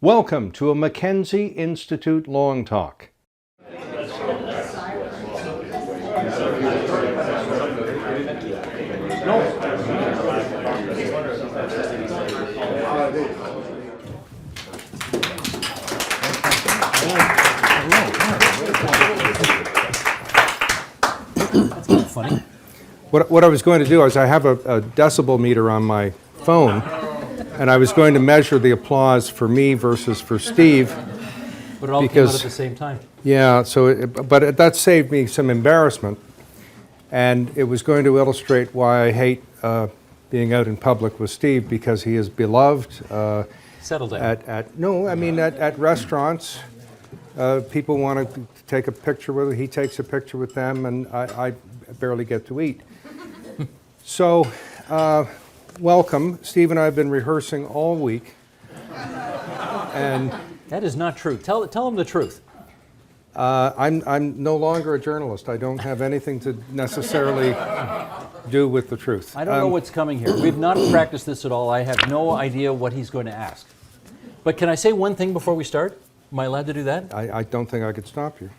Welcome to a Mackenzie Institute Long Talk. Funny. What I was going to do is I have a decibel meter on my phone, and I was going to measure the applause for me versus for Steve. But it all came out at the same time. Yeah, but that saved me some embarrassment, and it was going to illustrate why I hate being out in public with Steve, because he is beloved. Settle down. At restaurants, people want to take a picture with him. He takes a picture with them, and I barely get to eat. So, welcome. Steve and I have been rehearsing all week, and that is not true. Tell him the truth. I'm no longer a journalist. I don't have anything to necessarily do with the truth. I don't know what's coming here. We've not practiced this at all. I have no idea what he's going to ask. But can I say one thing before we start? Am I allowed to do that? I don't think I could stop you.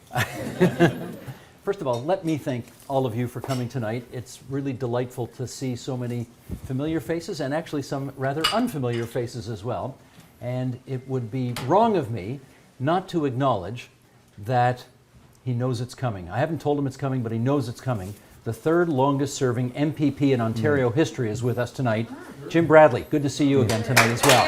First of all, let me thank all of you for coming tonight. It's really delightful to see so many familiar faces, and actually some rather unfamiliar faces as well. And it would be wrong of me not to acknowledge that he knows it's coming. I haven't told him it's coming, but he knows it's coming. The third longest serving MPP in Ontario history is with us tonight. Jim Bradley, good to see you again tonight as well.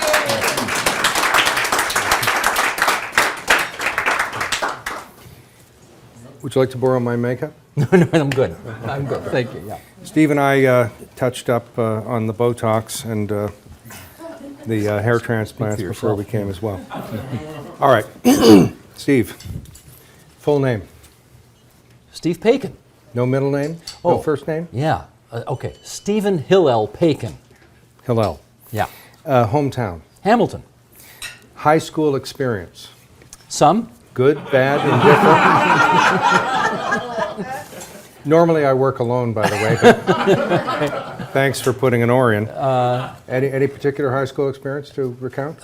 Would you like to borrow my makeup? No, I'm good. I'm good. Thank you. Yeah. Steve and I touched up on the Botox and the hair transplants before we came as well. All right. Steve, full name? Steve Paikin. No middle name? No first name? Yeah. Okay. Stephen Hillel Paikin. Hillel. Yeah. Hometown? Hamilton. High school experience? Some. Good, bad, indifferent? Normally I work alone, by the way, but thanks for putting an oar in. Any particular high school experience to recount?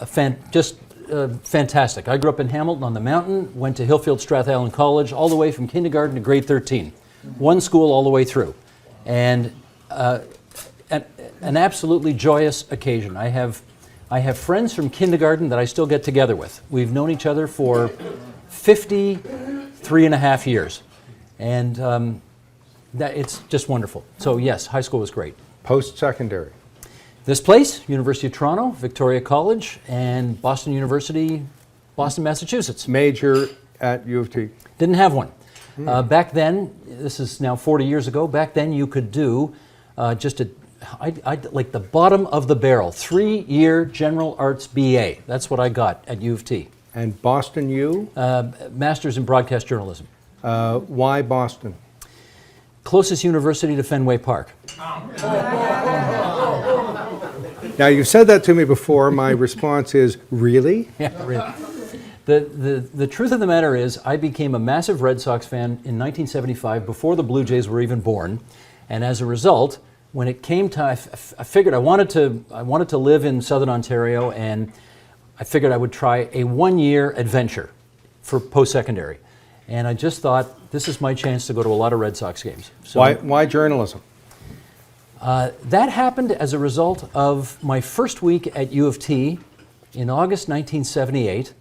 Fantastic. I grew up in Hamilton on the mountain, went to Hillfield Strathallan College all the way from kindergarten to grade 13. One school all the way through. And an absolutely joyous occasion. I have friends from kindergarten that I still get together with. We've known each other for 53 and a half years. And it's just wonderful. So yes, high school was great. Post-secondary? This place, University of Toronto, Victoria College, and Boston University, Boston, Massachusetts. Major at U of T? Didn't have one. Back then, this is now 40 years ago, back then you could do like the bottom of the barrel, 3-year general arts BA. That's what I got at U of T. And Boston U? Master's in broadcast journalism. Why Boston? Closest university to Fenway Park. Now, you said that to me before. My response is, really? Yeah, really. The truth of the matter is, I became a massive Red Sox fan in 1975 before the Blue Jays were even born. And as a result, when it came time, I figured I wanted to live in Southern Ontario, and I figured I would try a 1-year adventure for post-secondary. And I just thought, this is my chance to go to a lot of Red Sox games. So, why journalism? That happened as a result of my first week at U of T in August 1978,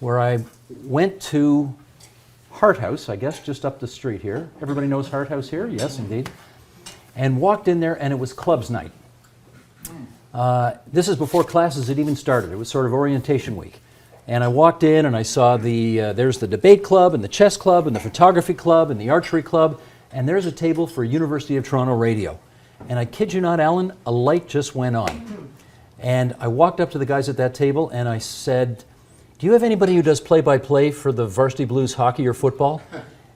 where I went to Hart House, I guess, just up the street here. Everybody knows Hart House here? Yes, indeed. And walked in there, and it was clubs night. This is before classes had even started. It was sort of orientation week. And I walked in, and I saw there's the debate club, and the chess club, and the photography club, and the archery club, and there's a table for University of Toronto radio. And I kid you not, Alan, a light just went on. And I walked up to the guys at that table, and I said, do you have anybody who does play-by-play for the Varsity Blues hockey or football?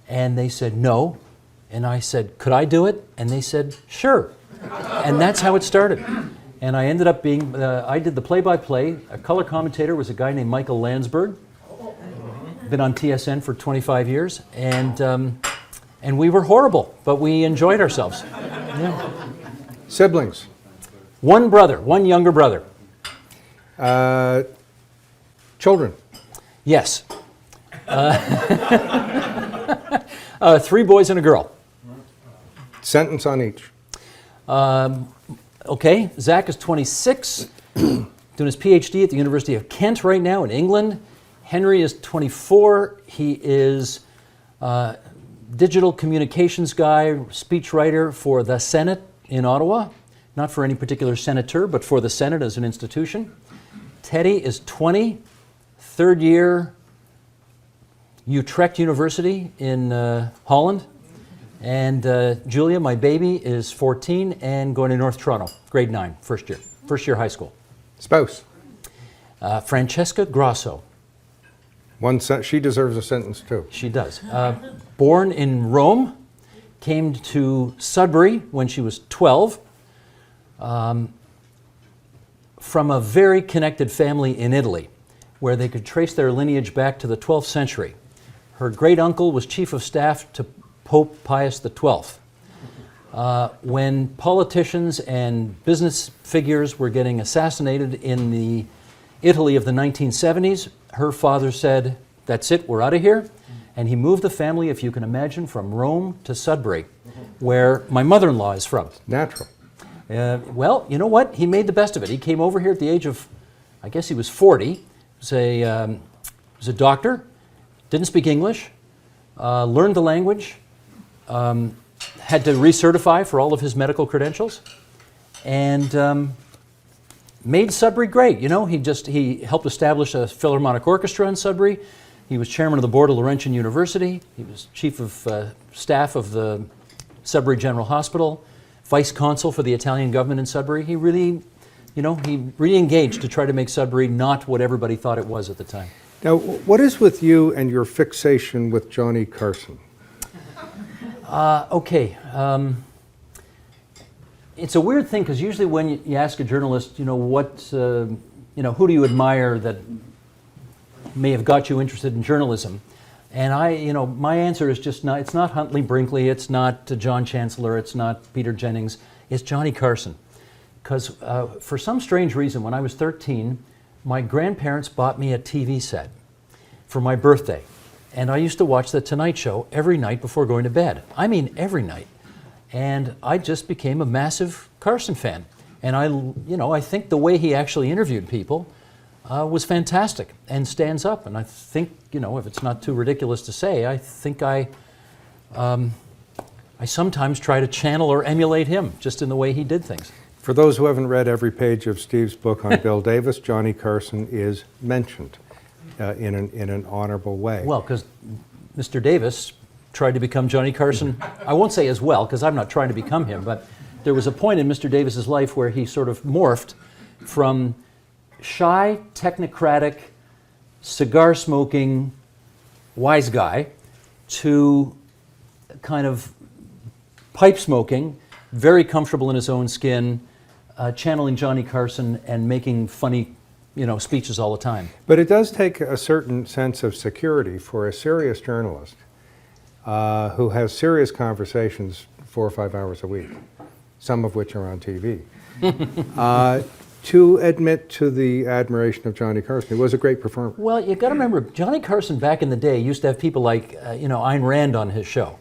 And they said, no. And I said, could I do it? And they said, sure. And that's how it started. And I ended up being, I did the play-by-play. A color commentator was a guy named Michael Landsberg. Been on TSN for 25 years. And we were horrible, but we enjoyed ourselves. Yeah. Siblings? One brother, one younger brother. Children. Yes. 3 boys and a girl. Sentence on each. Okay, Zach is 26, doing his PhD at the University of Kent right now in England. Henry is 24. He is digital communications guy, speechwriter for the Senate in Ottawa. Not for any particular senator, but for the Senate as an institution. Teddy is 20, third year Utrecht University in Holland. And Julia, my baby, is 14 and going to North Toronto, grade 9, first year high school. Spouse. Francesca Grosso. She deserves a sentence too. She does. Born in Rome, came to Sudbury when she was 12, from a very connected family in Italy, where they could trace their lineage back to the 12th century. Her great uncle was chief of staff to Pope Pius XII. When politicians and business figures were getting assassinated in the Italy of the 1970s, her father said, "That's it, we're out of here." And he moved the family, if you can imagine, from Rome to Sudbury, where my mother-in-law is from. Natural. Well, you know what? He made the best of it. He came over here at the age of, I guess he was 40. He was a doctor, didn't speak English, learned the language, had to recertify for all of his medical credentials, and made Sudbury great. You know, he helped establish a Philharmonic Orchestra in Sudbury. He was chairman of the board of Laurentian University. He was chief of staff of the Sudbury General Hospital, vice consul for the Italian government in Sudbury. He really engaged to try to make Sudbury not what everybody thought it was at the time. Now, what is with you and your fixation with Johnny Carson? Okay. It's a weird thing because usually when you ask a journalist, who do you admire that may have got you interested in journalism? And my answer is just not, it's not Huntley Brinkley, it's not John Chancellor, it's not Peter Jennings, it's Johnny Carson. Because for some strange reason, when I was 13, my grandparents bought me a TV set for my birthday. And I used to watch The Tonight Show every night before going to bed. I mean, every night. And I just became a massive Carson fan. And I think the way he actually interviewed people was fantastic and stands up. And I think, if it's not too ridiculous to say, I think I sometimes try to channel or emulate him just in the way he did things. For those who haven't read every page of Steve's book on Bill Davis, Johnny Carson is mentioned in an honorable way. Well, because Mr. Davis tried to become Johnny Carson, I won't say as well, because I'm not trying to become him, but there was a point in Mr. Davis's life where he sort of morphed from shy, technocratic, cigar-smoking, wise guy to kind of pipe-smoking, very comfortable in his own skin, channeling Johnny Carson and making funny speeches all the time. But it does take a certain sense of security for a serious journalist who has serious conversations 4 or 5 hours a week, some of which are on TV, to admit to the admiration of Johnny Carson. He was a great performer. Well, you got to remember, Johnny Carson back in the day used to have people like, Ayn Rand on his show.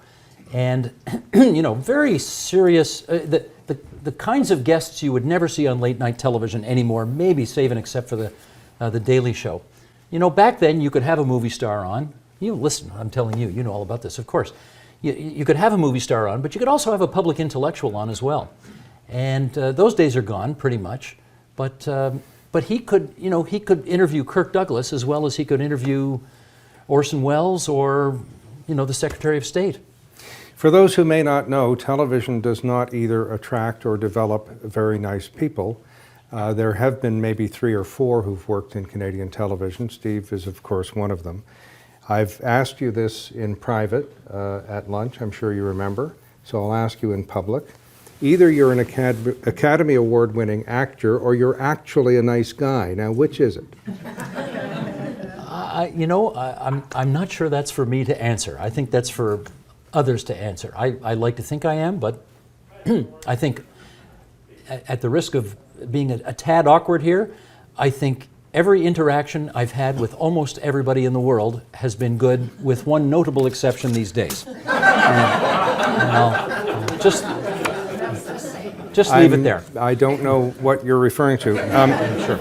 And, very serious, the kinds of guests you would never see on late night television anymore, maybe save and except for the Daily Show. Back then you could have a movie star on. Listen, I'm telling you, you know all about this, of course. You could have a movie star on, but you could also have a public intellectual on as well. And those days are gone, pretty much. But he could interview Kirk Douglas as well as he could interview Orson Welles or, the Secretary of State. For those who may not know, television does not either attract or develop very nice people. There have been maybe 3 or 4 who've worked in Canadian television. Steve is, of course, one of them. I've asked you this in private at lunch, I'm sure you remember, so I'll ask you in public. Either you're an Academy Award-winning actor or you're actually a nice guy. Now, which is it? I'm not sure that's for me to answer. I think that's for others to answer. I like to think I am, but I think at the risk of being a tad awkward here, I think every interaction I've had with almost everybody in the world has been good, with one notable exception these days. And I'll just leave it there. I don't know what you're referring to. Sure.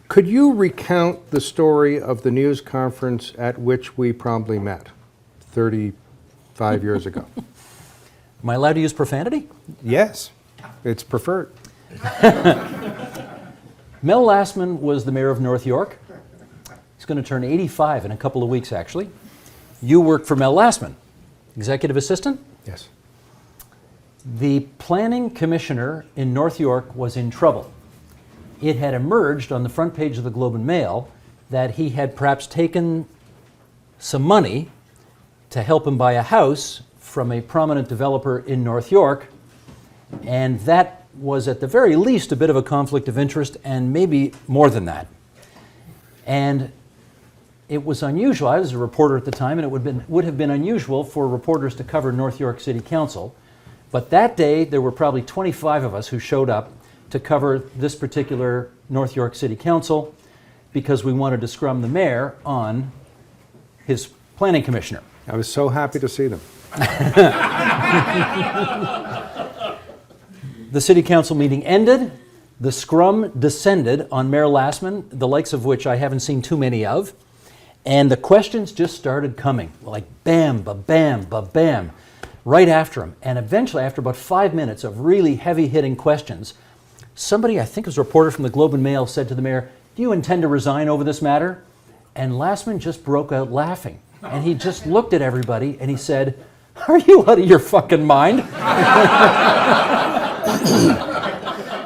Could you recount the story of the news conference at which we probably met 35 years ago? Am I allowed to use profanity? Yes, it's preferred. Mel Lastman was the mayor of North York. He's going to turn 85 in a couple of weeks, actually. You worked for Mel Lastman, executive assistant? Yes. The planning commissioner in North York was in trouble. It had emerged on the front page of the Globe and Mail that he had perhaps taken some money to help him buy a house from a prominent developer in North York, and that was at the very least a bit of a conflict of interest, and maybe more than that. And it was unusual. I was a reporter at the time, and it would have been unusual for reporters to cover North York City Council. But that day, there were probably 25 of us who showed up to cover this particular North York City Council because we wanted to scrum the mayor on his planning commissioner. I was so happy to see them. The city council meeting ended. The scrum descended on Mayor Lastman, the likes of which I haven't seen too many of. And the questions just started coming, like bam, ba-bam, ba-bam, right after him. And eventually, after about 5 minutes of really heavy-hitting questions, somebody, I think it was a reporter from the Globe and Mail, said to the mayor, "Do you intend to resign over this matter?" And Lastman just broke out laughing. And he just looked at everybody and he said, "Are you out of your fucking mind?"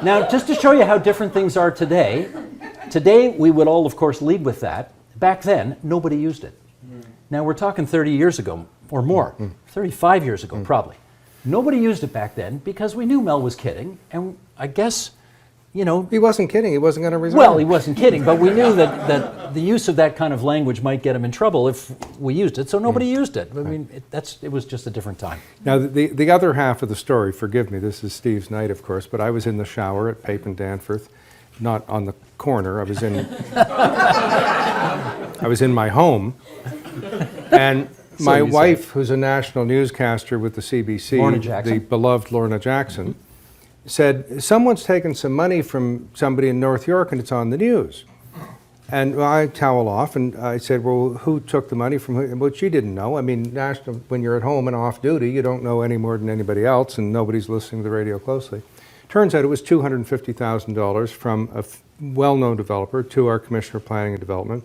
Now, just to show you how different things are today, we would all, of course, lead with that. Back then, nobody used it. Now, we're talking 30 years ago or more, 35 years ago, probably. Nobody used it back then because we knew Mel was kidding, and I guess, you know... He wasn't kidding. He wasn't going to resign. Well, he wasn't kidding, but we knew that the use of that kind of language might get him in trouble if we used it, so nobody used it. I mean, it was just a different time. Now, the other half of the story, forgive me, this is Steve's night, of course, but I was in the shower at Pape and Danforth, not on the corner. I was in my home, and my wife, who's a national newscaster with the CBC, the beloved Lorna Jackson, said, "Someone's taken some money from somebody in North York and it's on the news." And I towel off and I said, "Well, who took the money from who?" Well, she didn't know. I mean, when you're at home and off duty, you don't know any more than anybody else, and nobody's listening to the radio closely. Turns out it was $250,000 from a well-known developer to our Commissioner of Planning and Development,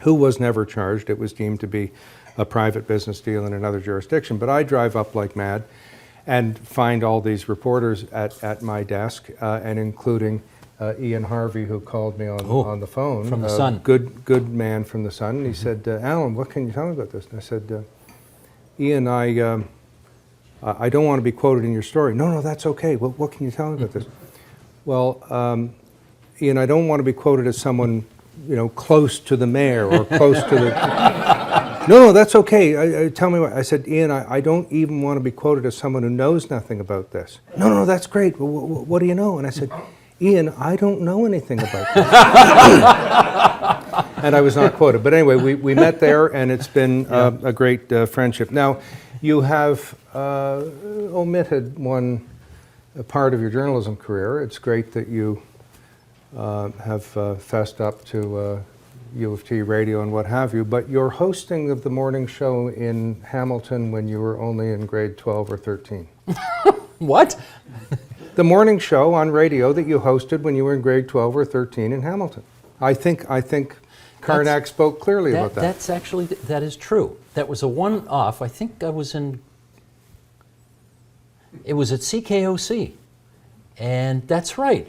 who was never charged. It was deemed to be a private business deal in another jurisdiction. But I drive up like mad and find all these reporters at my desk, and including Ian Harvey, who called me on the phone. From the Sun. Good man from the Sun. And he said, "Alan, what can you tell me about this?" And I said, "Ian, I don't want to be quoted in your story." No, that's okay. What can you tell me about this?" "Well, Ian, I don't want to be quoted as someone, close to the mayor or close to the... No, that's okay. Tell me what. I said, "Ian, I don't even want to be quoted as someone who knows nothing about this." No, that's great. Well, what do you know? And I said, "Ian, I don't know anything about this." And I was not quoted. But anyway, we met there, and it's been a great friendship. Now, you have omitted one part of your journalism career. It's great that you have fessed up to U of T radio and what have you, but your hosting of the morning show in Hamilton when you were only in grade 12 or 13. What? The morning show on radio that you hosted when you were in grade 12 or 13 in Hamilton. I think Karnak spoke clearly about that. That's actually, that is true. That was a one-off. I think I was it was at CKOC, and that's right.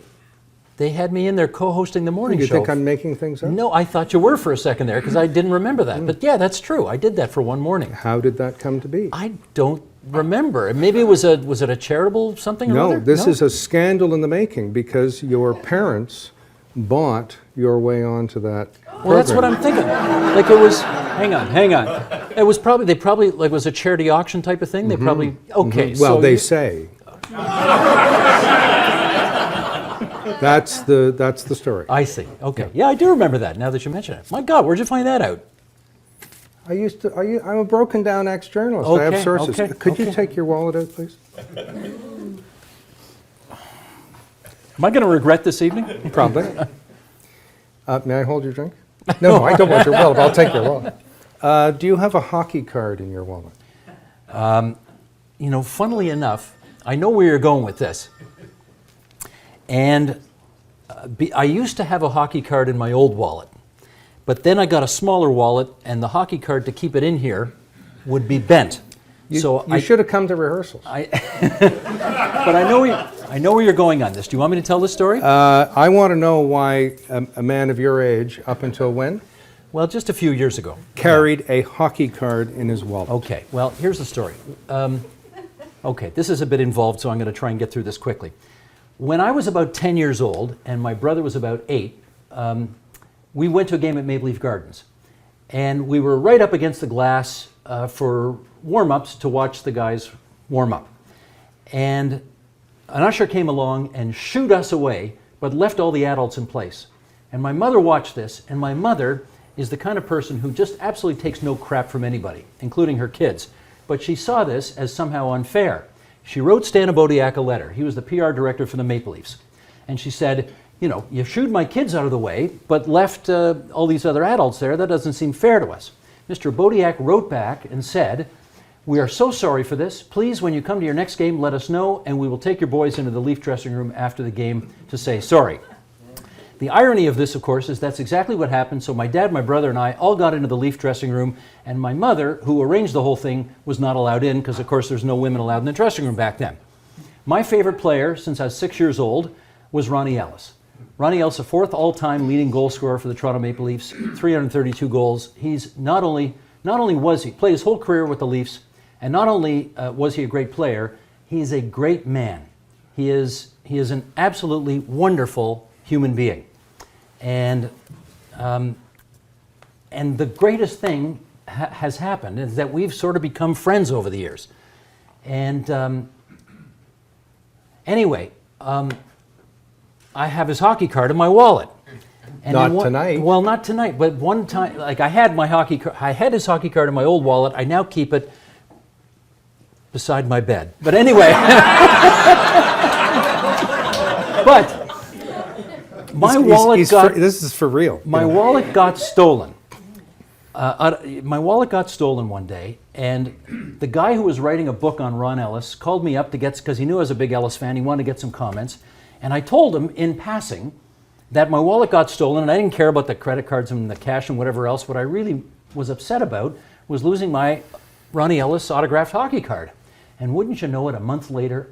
They had me in there co-hosting the morning show. You think I'm making things up? No, I thought you were for a second there because I didn't remember that. But yeah, that's true. I did that for one morning. How did that come to be? I don't remember. Maybe was it a charitable something or other? No, this is a scandal in the making because your parents bought your way onto that program. Well, that's what I'm thinking. Like it was, hang on. It was probably, like, was a charity auction type of thing? They probably, okay. Well, so they say. That's the story. I see. Okay. Yeah, I do remember that now that you mention it. My God, where'd you find that out? I'm a broken down ex-journalist. I have Okay, sources. okay, Could you okay. take your wallet out, please? Am I going to regret this evening? Probably. May I hold your drink? No, I don't want your wallet. I'll take your wallet. Do you have a hockey card in your wallet? You know, funnily enough, I know where you're going with this. And I used to have a hockey card in my old wallet. But then I got a smaller wallet, and the hockey card to keep it in here would be bent. You should have come to rehearsals. But I know where you're going on this. Do you want me to tell this story? I want to know why a man of your age, up until when, Well, just a few years ago. carried a hockey card in his wallet. Okay, well, here's the story. Okay, this is a bit involved, so I'm going to try and get through this quickly. When I was about 10 years old, and my brother was about 8, we went to a game at Maple Leaf Gardens. And we were right up against the glass for warm-ups to watch the guys warm up. And an usher came along and shooed us away, but left all the adults in place. And my mother watched this, and my mother is the kind of person who just absolutely takes no crap from anybody, including her kids. But she saw this as somehow unfair. She wrote Stan Abodiak a letter. He was the PR director for the Maple Leafs. And she said, you know, you shooed my kids out of the way, but left all these other adults there. That doesn't seem fair to us. Mr. Abodiak wrote back and said, we are so sorry for this. Please, when you come to your next game, let us know, and we will take your boys into the Leaf dressing room after the game to say sorry. The irony of this, of course, is that's exactly what happened. So my dad, my brother, and I all got into the Leaf dressing room, and my mother, who arranged the whole thing, was not allowed in because, of course, there's no women allowed in the dressing room back then. My favorite player, since I was 6 years old, was Ronnie Ellis. Ronnie Ellis, the 4th all-time leading goal scorer for the Toronto Maple Leafs, 332 goals. He's not only was he played his whole career with the Leafs, and not only was he a great player, he's a great man. He is an absolutely wonderful human being. And the greatest thing has happened is that we've sort of become friends over the years. And anyway, I have his hockey card in my wallet. And Not tonight. Well, not tonight, but one time, like I had his hockey card in my old wallet. I now keep it beside my bed. But anyway, but my wallet got... This is for real. My wallet got stolen. My wallet got stolen one day, and the guy who was writing a book on Ron Ellis called me up to get, because he knew I was a big Ellis fan, he wanted to get some comments, and I told him in passing that my wallet got stolen, and I didn't care about the credit cards and the cash and whatever else. What I really was upset about was losing my Ronnie Ellis autographed hockey card. And wouldn't you know it, a month later,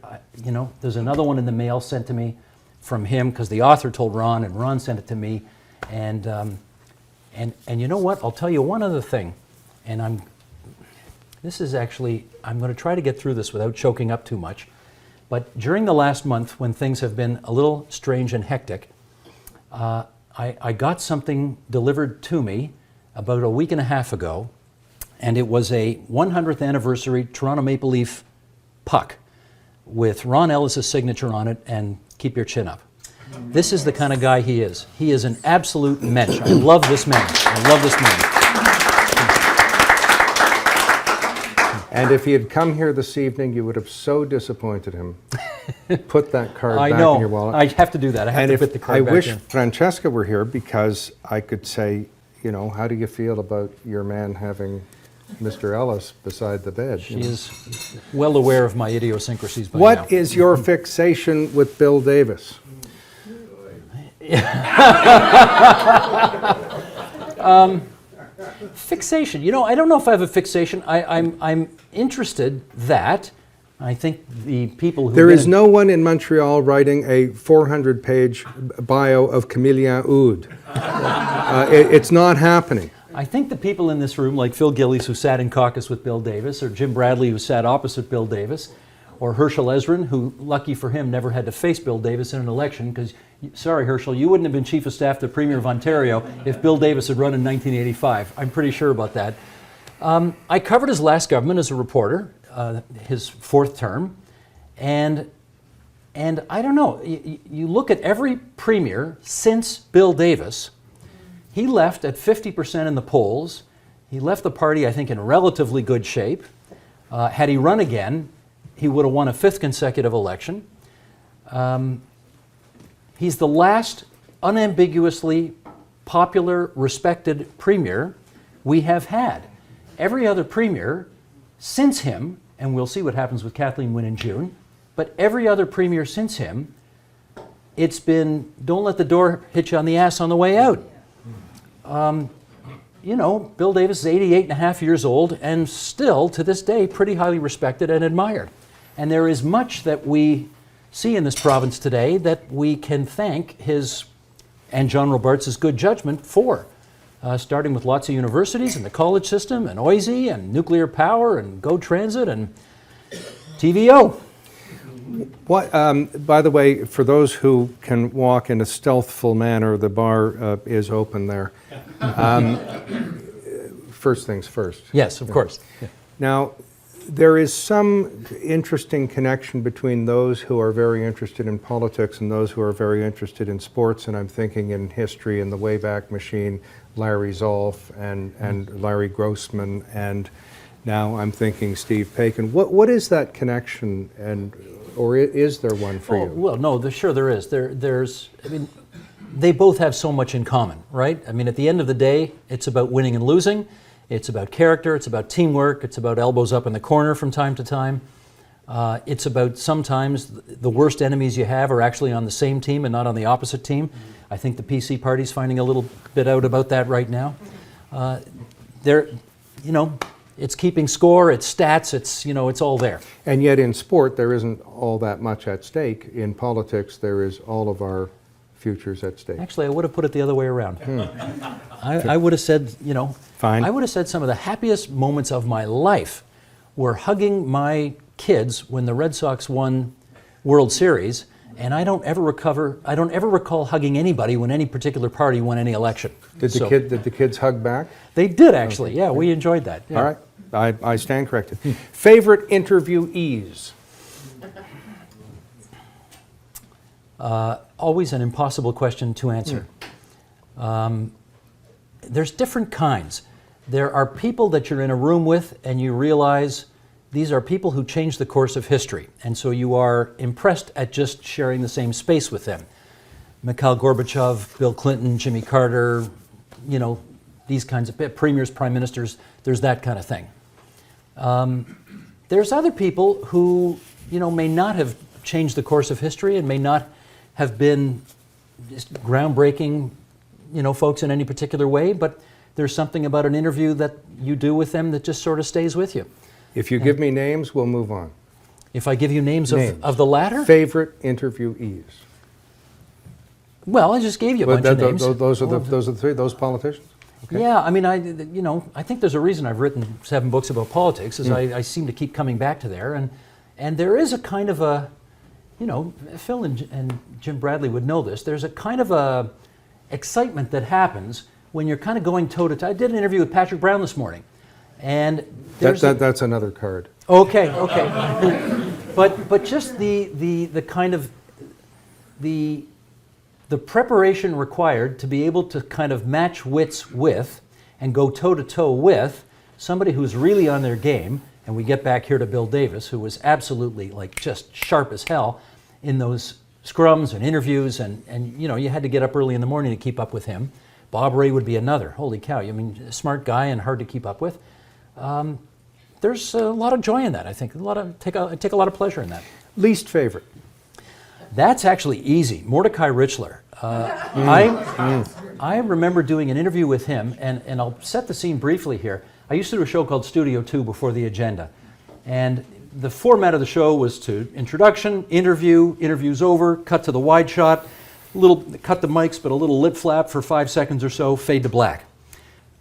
there's another one in the mail sent to me from him, because the author told Ron, and Ron sent it to me. And you know what? I'll tell you one other thing. And I'm going to try to get through this without choking up too much. But during the last month, when things have been a little strange and hectic, I got something delivered to me about a week and a half ago, and it was a 100th anniversary Toronto Maple Leaf puck with Ron Ellis' signature on it, and keep your chin up. This is the kind of guy he is. He is an absolute mensch. I love this man. I love this man. And if he had come here this evening, you would have so disappointed him. Put that card back in your wallet. I have to do that. I have to put the card back in. I wish Francesca were here, because I could say, how do you feel about your man having Mr. Ellis beside the bed? She is well aware of my idiosyncrasies by now. What is your fixation with Bill Davis? Fixation. I don't know if I have a fixation. I'm interested that I think the people who... There is no one in Montreal writing a 400-page bio of Camillien Oud. It's not happening. I think the people in this room, like Phil Gillies, who sat in caucus with Bill Davis, or Jim Bradley, who sat opposite Bill Davis, or Herschel Ezrin, who, lucky for him, never had to face Bill Davis in an election, because, sorry, Herschel, you wouldn't have been Chief of Staff to the Premier of Ontario if Bill Davis had run in 1985. I'm pretty sure about that. I covered his last government as a reporter, his 4th term, and And I don't know, you look at every premier since Bill Davis, he left at 50% in the polls. He left the party, I think, in relatively good shape. Had he run again, he would have won a 5th consecutive election. He's the last unambiguously popular, respected premier we have had. Every other premier since him, and we'll see what happens with Kathleen Wynne in June, but every other premier since him, it's been, don't let the door hit you on the ass on the way out. You know, Bill Davis is 88 and a half years old and still, to this day, pretty highly respected and admired. And there is much that we see in this province today that we can thank his and John Robarts' good judgment for, starting with lots of universities and the college system and OISE and nuclear power and GO Transit and TVO. What, by the way, for those who can walk in a stealthful manner, the bar is open there. First things first. Yes, of course. Yeah. Now, there is some interesting connection between those who are very interested in politics and those who are very interested in sports, and I'm thinking in history and the Wayback Machine, Larry Zolf and Larry Grossman, and now I'm thinking Steve Paikin. What is that connection, or is there one for you? Well, no, sure there is. There's, I mean, they both have so much in common, right? I mean, at the end of the day, it's about winning and losing. It's about character. It's about teamwork. It's about elbows up in the corner from time to time. It's about sometimes the worst enemies you have are actually on the same team and not on the opposite team. I think the PC party's finding a little bit out about that right now. You know, it's keeping score, it's stats, it's all there. And yet in sport, there isn't all that much at stake. In politics, there is all of our futures at stake. Actually, I would have put it the other way around. I would have said, Fine. I would have said some of the happiest moments of my life were hugging my kids when the Red Sox won World Series, and I don't ever recall hugging anybody when any particular party won any election. Did the kids hug back? They did, actually. Yeah, we enjoyed that. Yeah. All right, I stand corrected. Favorite interviewees? Always an impossible question to answer. There's different kinds. There are people that you're in a room with and you realize these are people who changed the course of history, and so you are impressed at just sharing the same space with them. Mikhail Gorbachev, Bill Clinton, Jimmy Carter, these kinds of premiers, prime ministers, there's that kind of thing. There's other people who, may not have changed the course of history and may not have been just groundbreaking, folks in any particular way, but there's something about an interview that you do with them that just sort of stays with you. If you give me names, we'll move on. If I give you names. Of the latter? Favorite interviewees? Well, I just gave you a bunch of names. Those are the three, those politicians? Okay. Yeah, I mean, I think there's a reason I've written 7 books about politics, is I seem to keep coming back to there, and there is a kind of a, Phil and Jim Bradley would know this, there's a kind of a excitement that happens when you're kind of going toe-to-toe. I did an interview with Patrick Brown this morning, and that's another card. Okay. but just the kind of the preparation required to be able to kind of match wits with and go toe-to-toe with somebody who's really on their game, and we get back here to Bill Davis, who was absolutely just sharp as hell in those scrums and interviews, and you had to get up early in the morning to keep up with him. Bob Ray would be another. Holy cow, a smart guy and hard to keep up with. There's a lot of joy in that, I think. I take a lot of pleasure in that. Least favorite? That's actually easy. Mordecai Richler. I remember doing an interview with him, and I'll set the scene briefly here. I used to do a show called Studio 2 before the agenda. And the format of the show was to introduction, interview's over, cut to the wide shot, cut the mics, but a little lip flap for 5 seconds or so, fade to black.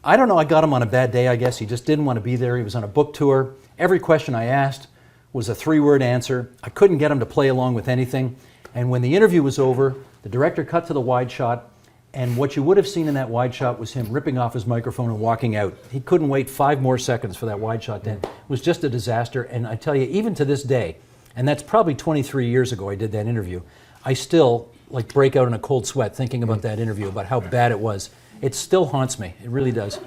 I don't know, I got him on a bad day, I guess. He just didn't want to be there. He was on a book tour. Every question I asked was a 3-word answer. I couldn't get him to play along with anything. And when the interview was over, the director cut to the wide shot, and what you would have seen in that wide shot was him ripping off his microphone and walking out. He couldn't wait 5 more seconds for that wide shot to end. It was just a disaster, and I tell you, even to this day, and that's probably 23 years ago I did that interview. I still like break out in a cold sweat thinking about that interview, about how bad it was. It still haunts me. It really does.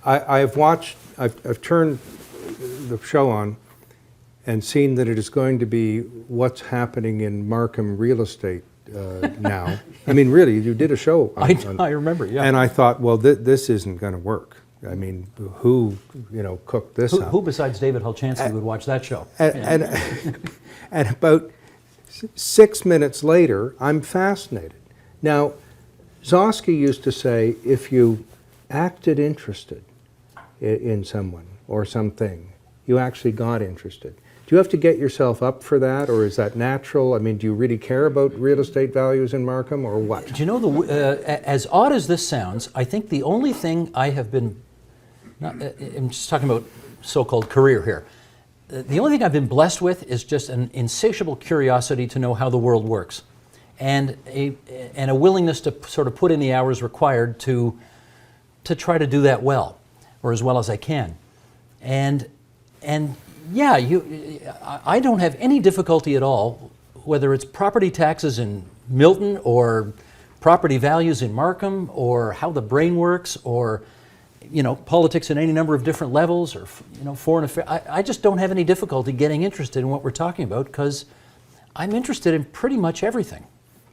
I've turned the show on and seen that it is going to be what's happening in Markham real estate now. I mean, really, you did a show on I remember, yeah. and I thought, well, this isn't going to work. I mean, who cooked this up? Who besides David Hulchansky would watch that show? And about 6 minutes later, I'm fascinated. Now, Zosky used to say, if you acted interested in someone or something, you actually got interested. Do you have to get yourself up for that, or is that natural? I mean, do you really care about real estate values in Markham, or what? Do you know, as odd as this sounds, I think the only thing I have been, I'm just talking about so-called career here, the only thing I've been blessed with is just an insatiable curiosity to know how the world works, and a willingness to sort of put in the hours required to try to do that well, or as well as I can. And yeah, I don't have any difficulty at all, whether it's property taxes in Milton or property values in Markham or how the brain works or politics in any number of different levels or foreign affairs. I just don't have any difficulty getting interested in what we're talking about because I'm interested in pretty much everything.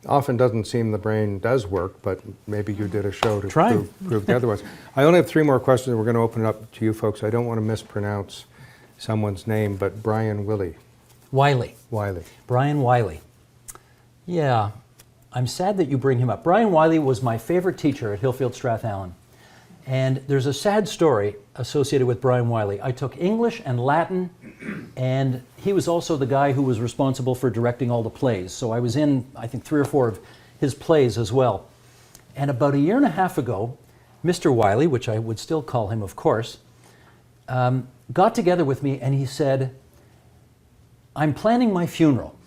Often doesn't seem the brain does work, but maybe you did a show to prove the otherwise. I only have 3 more questions. We're going to open it up to you folks. I don't want to mispronounce someone's name, but Brian Wiley. Wiley. Brian Wiley. Yeah, I'm sad that you bring him up. Brian Wiley was my favorite teacher at Hillfield Strathallan. And there's a sad story associated with Brian Wiley. I took English and Latin, and he was also the guy who was responsible for directing all the plays. So I was in, I think, 3 or 4 of his plays as well. And about 1.5 years ago, Mr. Wiley, which I would still call him, of course, got together with me and he said, I'm planning my funeral,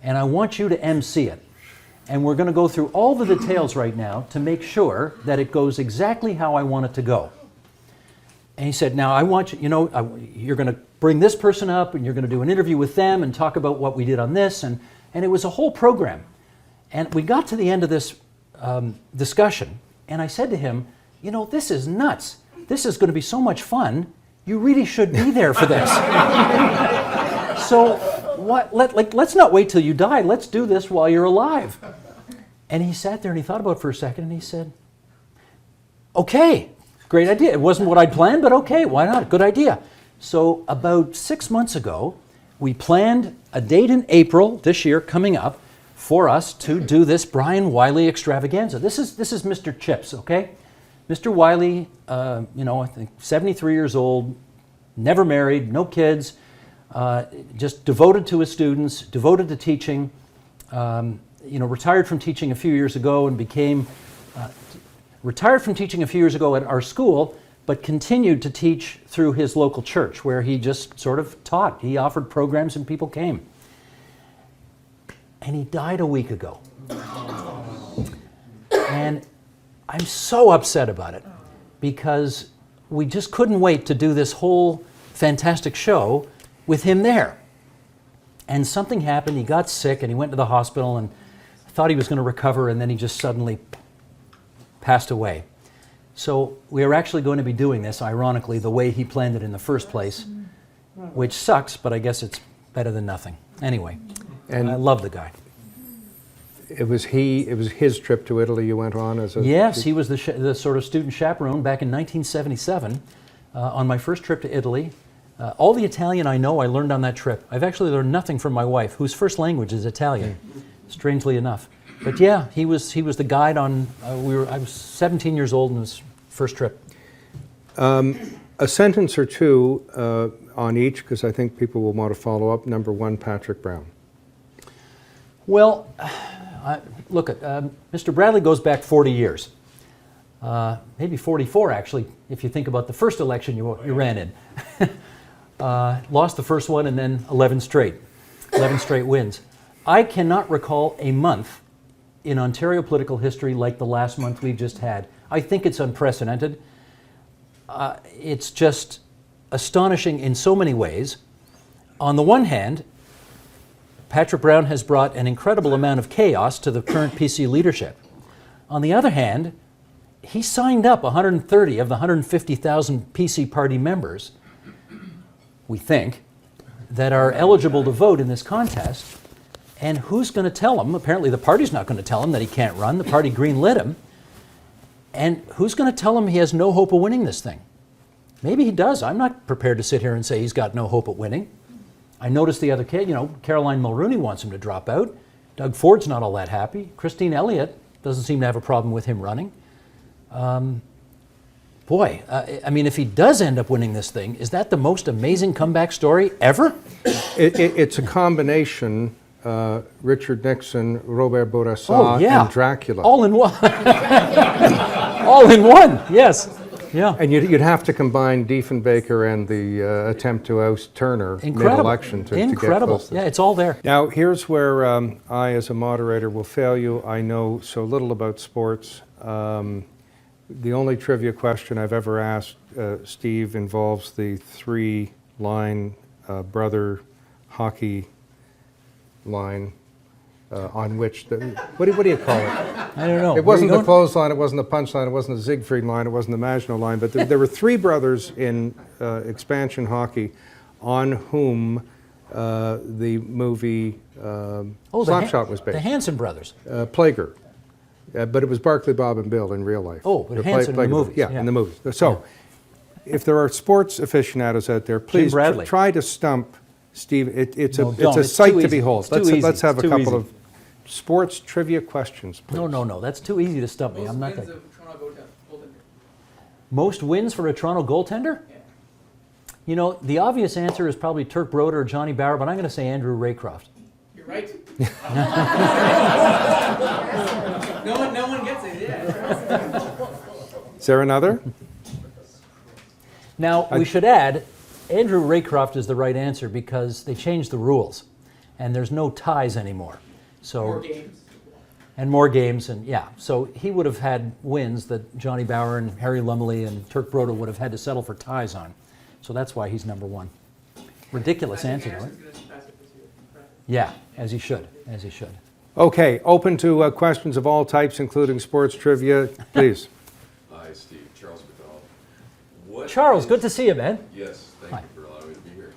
and I want you to MC it. And we're going to go through all the details right now to make sure that it goes exactly how I want it to go. And he said, now I want you, you're going to bring this person up and you're going to do an interview with them and talk about what we did on this. And it was a whole program. And we got to the end of this discussion and I said to him, this is nuts. This is going to be so much fun. You really should be there for this. So let's not wait till you die. Let's do this while you're alive. And he sat there and he thought about it for a second and he said, okay, great idea. It wasn't what I'd planned, but okay, why not? Good idea. So about 6 months ago, we planned a date in April this year coming up for us to do this Brian Wiley extravaganza. This is Mr. Chips, okay? Mr. Wiley, I think 73 years old, never married, no kids, just devoted to his students, devoted to teaching, retired from teaching a few years ago and retired from teaching a few years ago at our school, but continued to teach through his local church where he just sort of taught. He offered programs and people came. And he died a week ago. And I'm so upset about it because we just couldn't wait to do this whole fantastic show with him there. And something happened, he got sick and he went to the hospital and thought he was going to recover and then he just suddenly passed away. So we are actually going to be doing this, ironically, the way he planned it in the first place, which sucks, but I guess it's better than nothing. Anyway, and I love the guy. It was his trip to Italy you went on as a... Yes, he was the sort of student chaperone back in 1977 on my first trip to Italy. All the Italian I know I learned on that trip. I've actually learned nothing from my wife, whose first language is Italian, strangely enough. But yeah, he was the guide on, I was 17 years old on his first trip. A sentence or two on each, because I think people will want to follow up. Number 1, Patrick Brown. Well, look, Mr. Bradley goes back 40 years. Maybe 44, actually, if you think about the first election you ran in. Lost the first one and then 11 straight wins. I cannot recall a month in Ontario political history like the last month we've just had. I think it's unprecedented. It's just astonishing in so many ways. On the one hand, Patrick Brown has brought an incredible amount of chaos to the current PC leadership. On the other hand, he signed up 130 of the 150,000 PC party members, we think, that are eligible to vote in this contest. And who's going to tell him? Apparently the party's not going to tell him that he can't run. The party greenlit him. And who's going to tell him he has no hope of winning this thing? Maybe he does. I'm not prepared to sit here and say he's got no hope of winning. I noticed the other kid, Caroline Mulrooney wants him to drop out. Doug Ford's not all that happy. Christine Elliott doesn't seem to have a problem with him running. If he does end up winning this thing, is that the most amazing comeback story ever? It's a combination, Richard Nixon, Robert Bourassa, and Dracula. All in one. All in one, yes. Yeah. And you'd have to combine Diefenbaker and the attempt to oust Turner mid-election to get close to Yeah, it's all there. Now, here's where I, as a moderator, will fail you. I know so little about sports. The only trivia question I've ever asked Steve involves the three-line brother hockey line on which what do you call it? I don't know. It wasn't the clothesline, it wasn't the punch line, it wasn't the Siegfried line, it wasn't the Maginot line, but there were three brothers in expansion hockey on whom the movie Slapshot was based. The Hanson brothers. Plager. But it was Barkley, Bob, and Bill in real life. Oh, but Hanson in the movies. Yeah, in the movies. So, if there are sports aficionados out there, please try to stump Steve. It's a sight to behold. Let's have a couple of sports trivia questions, please. No. That's too easy to stump me. I'm not that. Most wins for a Toronto goaltender? Yeah. The obvious answer is probably Turk Broder or Johnny Bower, but I'm going to say Andrew Raycroft. You're right. No one gets it, yeah. Is there another? Now, we should add, Andrew Raycroft is the right answer because they changed the rules, and there's no ties anymore. So more games. And more games, and yeah. So he would have had wins that Johnny Bower and Harry Lumley and Turk Broder would have had to settle for ties on. So that's why he's number one. Ridiculous answer, right? Yeah, as he should. Okay, open to questions of all types, including sports trivia. Please. Hi, Steve. Charles McDonald. Charles, good to see you, man. Yes, thank you for allowing me to be here.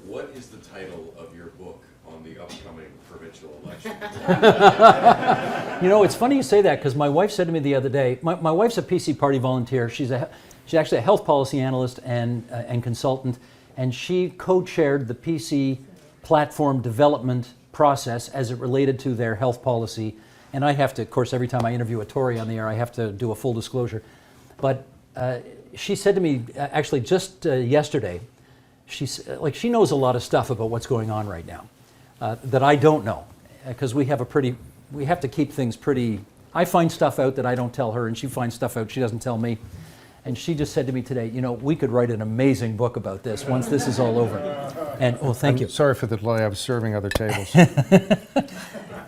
What is the title of your book on the upcoming provincial election? It's funny you say that because my wife said to me the other day, my wife's a PC party volunteer. She's actually a health policy analyst and consultant, and she co-chaired the PC platform development process as it related to their health policy. And I have to, of course, every time I interview a Tory on the air, I have to do a full disclosure. But she said to me, actually just yesterday, she knows a lot of stuff about what's going on right now that I don't know, because we have to keep things pretty. I find stuff out that I don't tell her, and she finds stuff out she doesn't tell me. And she just said to me today, we could write an amazing book about this once this is all over. And thank you. Sorry for the delay. I was serving other tables.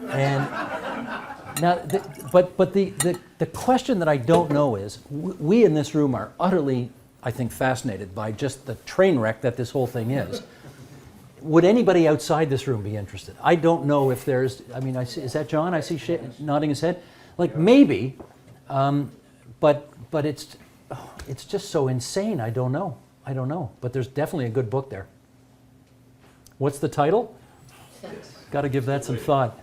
And now, but the question that I don't know is, we in this room are utterly, I think, fascinated by just the train wreck that this whole thing is. Would anybody outside this room be interested? I don't know if there's. Is that John? I see nodding his head. Maybe, but it's just so insane. I don't know. But there's definitely a good book there. What's the title? Got to give that some thought.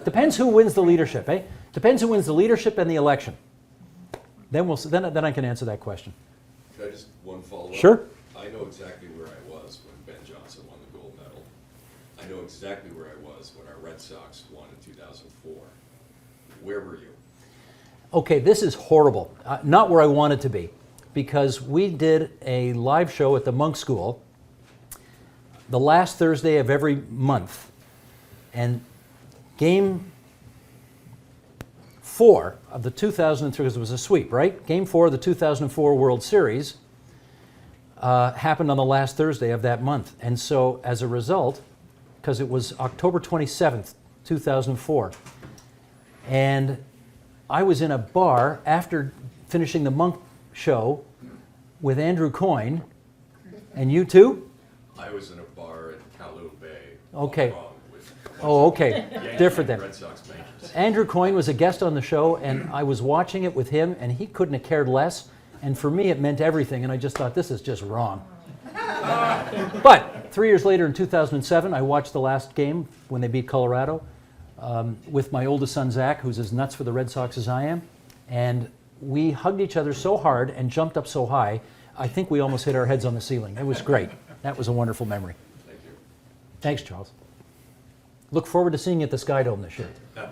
Depends who wins the leadership, eh? Depends who wins the leadership and the election. Then then I can answer that question. Could I just one follow-up? Sure. I know exactly where I was when Ben Johnson won the gold medal. I know exactly where I was when our Red Sox won in 2004. Where were you? Okay, this is horrible. Not where I wanted to be, because we did a live show at the Monk School the last Thursday of every month, and Game 4 of the 2003, because it was a sweep, right? Game 4 of the 2004 World Series happened on the last Thursday of that month. And so as a result, because it was October 27th, 2004, and I was in a bar after finishing the Monk show with Andrew Coyne, and you too? I was in a bar in Kowloon Bay. Okay. With Oh, okay. Different then. Red Sox majors. Andrew Coyne was a guest on the show, and I was watching it with him, and he couldn't have cared less. And for me, it meant everything, and I just thought, this is just wrong. But 3 years later, in 2007, I watched the last game when they beat Colorado with my oldest son, Zach, who's as nuts for the Red Sox as I am. And we hugged each other so hard and jumped up so high, I think we almost hit our heads on the ceiling. It was great. That was a wonderful memory. Thank you. Thanks, Charles. Look forward to seeing you at the Sky Dome this year. Okay.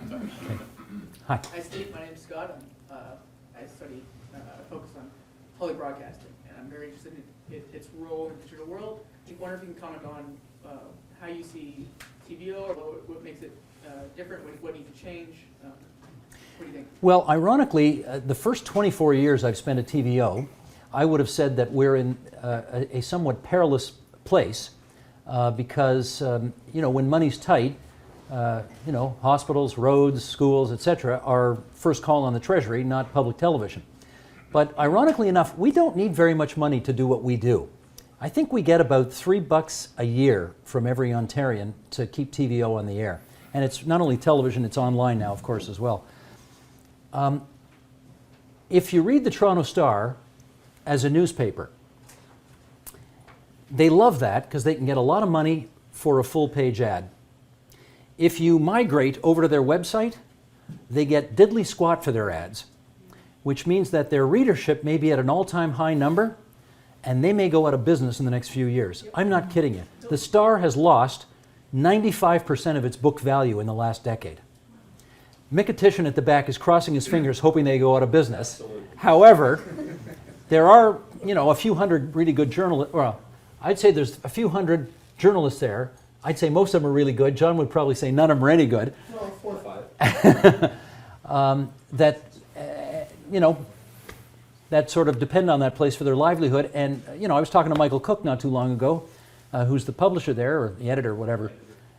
Hi. Hi, Steve. My name's Scott. I study, focus on public broadcasting, and I'm very interested in its role in the digital world. I wonder if you can comment on how you see TVO, or what makes it different, what needs to change. What do you think? Well, ironically, the first 24 years I've spent at TVO, I would have said that we're in a somewhat perilous place because, when money's tight, hospitals, roads, schools, etc., are first call on the Treasury, not public television. But ironically enough, we don't need very much money to do what we do. I think we get about $3 a year from every Ontarian to keep TVO on the air. And it's not only television, it's online now, of course, as well. If you read the Toronto Star as a newspaper, they love that because they can get a lot of money for a full-page ad. If you migrate over to their website, they get diddly squat for their ads, which means that their readership may be at an all-time high number, and they may go out of business in the next few years. I'm not kidding you. The Star has lost 95% of its book value in the last decade. Micketician at the back is crossing his fingers hoping they go out of business. Absolutely. However, there are, a few hundred really good journalists. Well, I'd say there's a few hundred journalists there. I'd say most of them are really good. John would probably say none of them are any good. No, 4 or 5. That sort of depend on that place for their livelihood. And, I was talking to Michael Cook not too long ago, who's the publisher there, or the editor, whatever,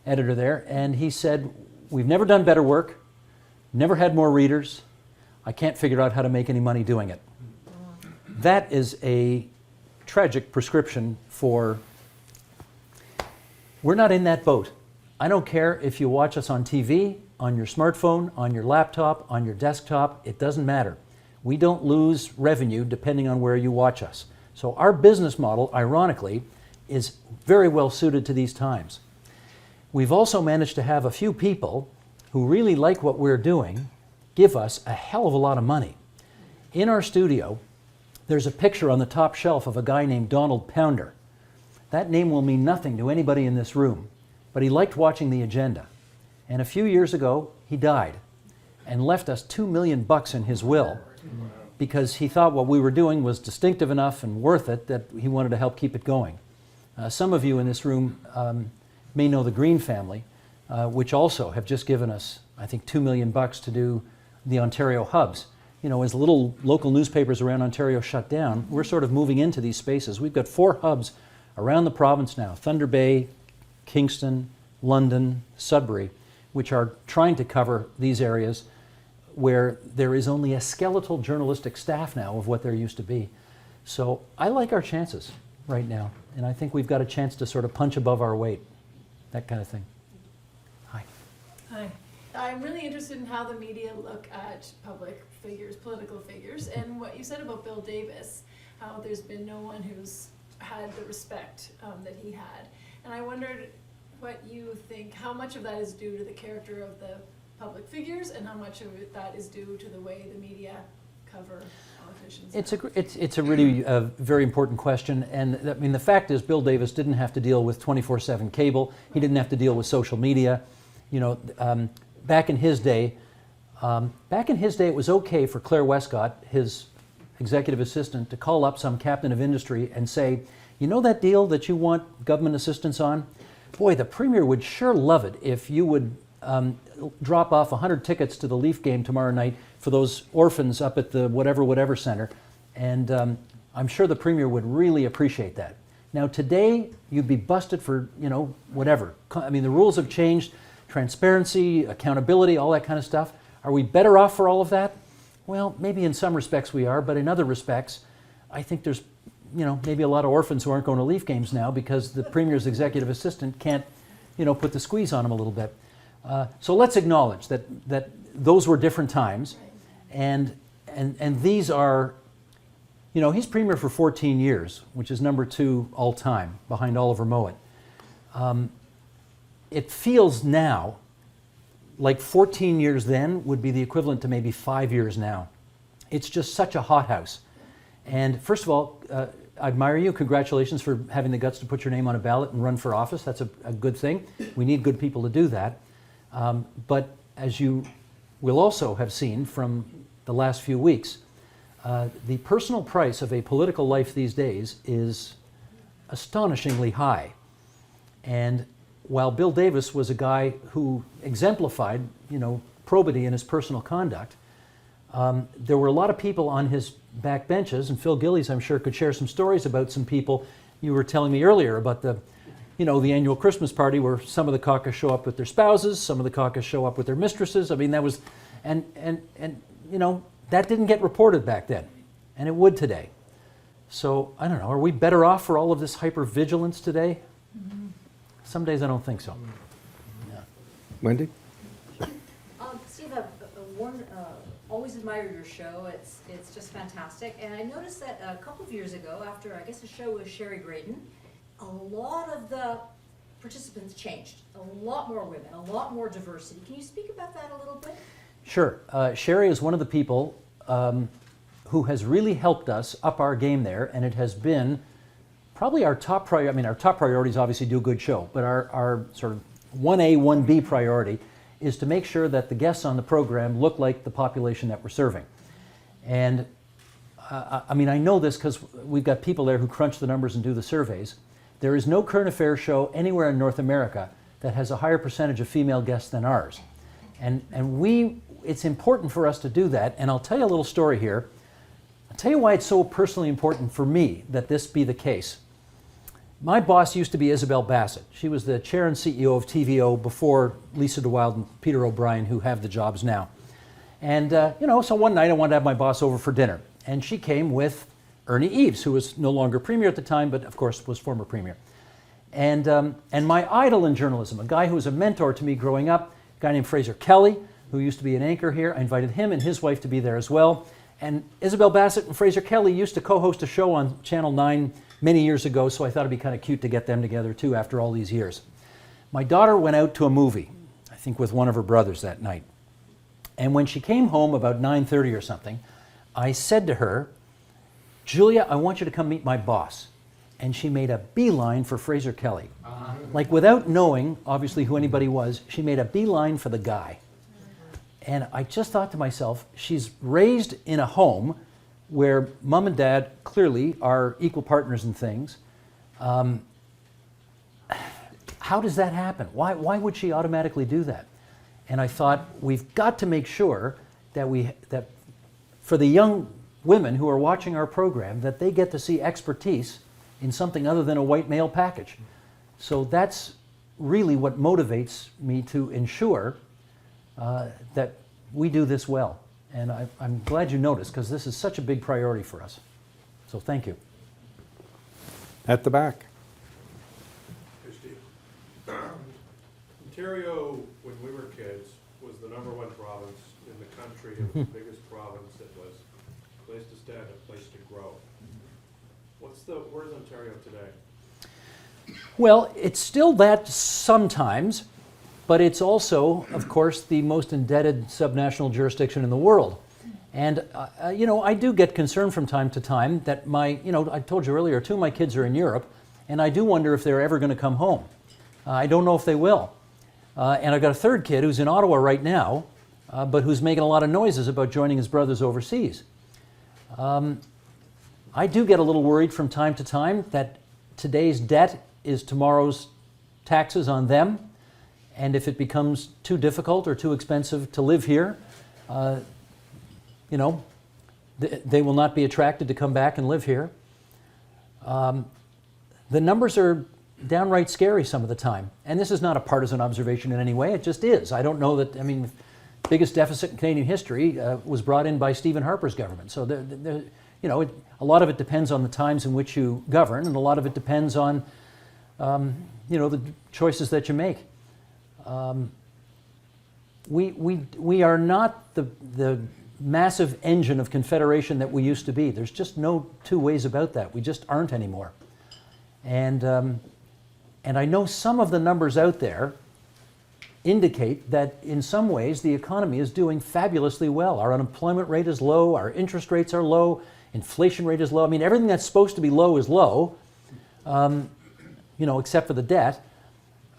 editor there, and he said, we've never done better work, never had more readers. I can't figure out how to make any money doing it. That is a tragic prescription for, we're not in that boat. I don't care if you watch us on TV, on your smartphone, on your laptop, on your desktop, it doesn't matter. We don't lose revenue depending on where you watch us. So our business model, ironically, is very well suited to these times. We've also managed to have a few people who really like what we're doing give us a hell of a lot of money. In our studio, there's a picture on the top shelf of a guy named Donald Pounder. That name will mean nothing to anybody in this room, but he liked watching the agenda. And a few years ago, he died and left us $2 million in his will because he thought what we were doing was distinctive enough and worth it that he wanted to help keep it going. Some of you in this room may know the Green family, which also have just given us, I think, $2 million to do the Ontario hubs. As little local newspapers around Ontario shut down, we're sort of moving into these spaces. We've got 4 hubs around the province now, Thunder Bay, Kingston, London, Sudbury, which are trying to cover these areas where there is only a skeletal journalistic staff now of what there used to be. So I like our chances right now, and I think we've got a chance to sort of punch above our weight, that kind of thing. Hi. Hi. I'm really interested in how the media look at public figures, political figures, and what you said about Bill Davis, how there's been no one who's had the respect that he had. And I wondered what you think, how much of that is due to the character of the public figures, and how much of that is due to the way the media cover politicians? It's a really very important question, and the fact is Bill Davis didn't have to deal with 24/7 cable. He didn't have to deal with social media. Back in his day, it was okay for Claire Westcott, his executive assistant, to call up some captain of industry and say, that deal that you want government assistance on? Boy, the Premier would sure love it if you would drop off 100 tickets to the Leaf game tomorrow night for those orphans up at the whatever center. And I'm sure the Premier would really appreciate that. Now today, you'd be busted for, whatever. The rules have changed. Transparency, accountability, all that kind of stuff. Are we better off for all of that? Well, maybe in some respects we are, but in other respects, I think there's, maybe a lot of orphans who aren't going to Leaf games now because the Premier's executive assistant can't, put the squeeze on them a little bit. So let's acknowledge that those were different times, and these are, you know, he's premier for 14 years, which is number 2 all time behind Oliver Mowat. It feels now like 14 years then would be the equivalent to maybe 5 years now. It's just such a hothouse. And first of all, I admire you. Congratulations for having the guts to put your name on a ballot and run for office. That's a good thing. We need good people to do that. But as you will also have seen from the last few weeks, the personal price of a political life these days is astonishingly high. And while Bill Davis was a guy who exemplified, you know, probity in his personal conduct, there were a lot of people on his back benches, and Phil Gillies, I'm sure, could share some stories about some people. You were telling me earlier about the annual Christmas party where some of the caucus show up with their spouses, some of the caucus show up with their mistresses. I mean, that was, and you know, that didn't get reported back then, and it would today. So, I don't know, are we better off for all of this hypervigilance today? Mm-hmm. Some days I don't think so. Yeah. Wendy? Steve, I've always admired your show. It's just fantastic. And I noticed that a couple of years ago, after I guess a show with Sherry Graydon, a lot of the participants changed. A lot more women, a lot more diversity. Can you speak about that a little bit? Sure. Sherry is one of the people who has really helped us up our game there, and it has been probably our top priority. I mean, our top priority is obviously do a good show, but our sort of 1A, 1B priority is to make sure that the guests on the program look like the population that we're serving. And I mean, I know this because we've got people there who crunch the numbers and do the surveys. There is no current affairs show anywhere in North America that has a higher percentage of female guests than ours. And it's important for us to do that. And I'll tell you a little story here. I'll tell you why it's so personally important for me that this be the case. My boss used to be Isabel Bassett. She was the chair and CEO of TVO before Lisa DeWilde and Peter O'Brien, who have the jobs now. And, so one night I wanted to have my boss over for dinner. And she came with Ernie Eves, who was no longer premier at the time, but of course was former premier. And my idol in journalism, a guy who was a mentor to me growing up, a guy named Fraser Kelly, who used to be an anchor here. I invited him and his wife to be there as well. And Isabel Bassett and Fraser Kelly used to co-host a show on Channel 9 many years ago, so I thought it'd be kind of cute to get them together too after all these years. My daughter went out to a movie, I think with one of her brothers that night. And when she came home about 9:30 or something, I said to her, "Julia, I want you to come meet my boss." And she made a beeline for Fraser Kelly. Like without knowing, obviously, who anybody was, she made a beeline for the guy. And I just thought to myself, she's raised in a home where mom and dad clearly are equal partners in things. How does that happen? Why would she automatically do that? And I thought, we've got to make sure that for the young women who are watching our program, that they get to see expertise in something other than a white male package. So that's really what motivates me to ensure that we do this well. And I'm glad you noticed, because this is such a big priority for us. So thank you. At the back. Hey, Steve. Ontario, when we were kids, was the #1 province in the country. It was the biggest province. It was a place to stand, a place to grow. Where's Ontario today? Well, it's still that sometimes, but it's also, of course, the most indebted subnational jurisdiction in the world. And, I do get concerned from time to time that I told you earlier, 2 of my kids are in Europe, and I do wonder if they're ever going to come home. I don't know if they will. And I've got a 3rd kid who's in Ottawa right now, but who's making a lot of noises about joining his brothers overseas. I do get a little worried from time to time that today's debt is tomorrow's taxes on them. And if it becomes too difficult or too expensive to live here, they will not be attracted to come back and live here. The numbers are downright scary some of the time. And this is not a partisan observation in any way, it just is. I don't know that, the biggest deficit in Canadian history was brought in by Stephen Harper's government. So, a lot of it depends on the times in which you govern, and a lot of it depends on, the choices that you make. we are not the massive engine of confederation that we used to be. There's just no two ways about that. We just aren't anymore. And I know some of the numbers out there indicate that in some ways the economy is doing fabulously well. Our unemployment rate is low, our interest rates are low, inflation rate is low. I mean, everything that's supposed to be low is low, except for the debt.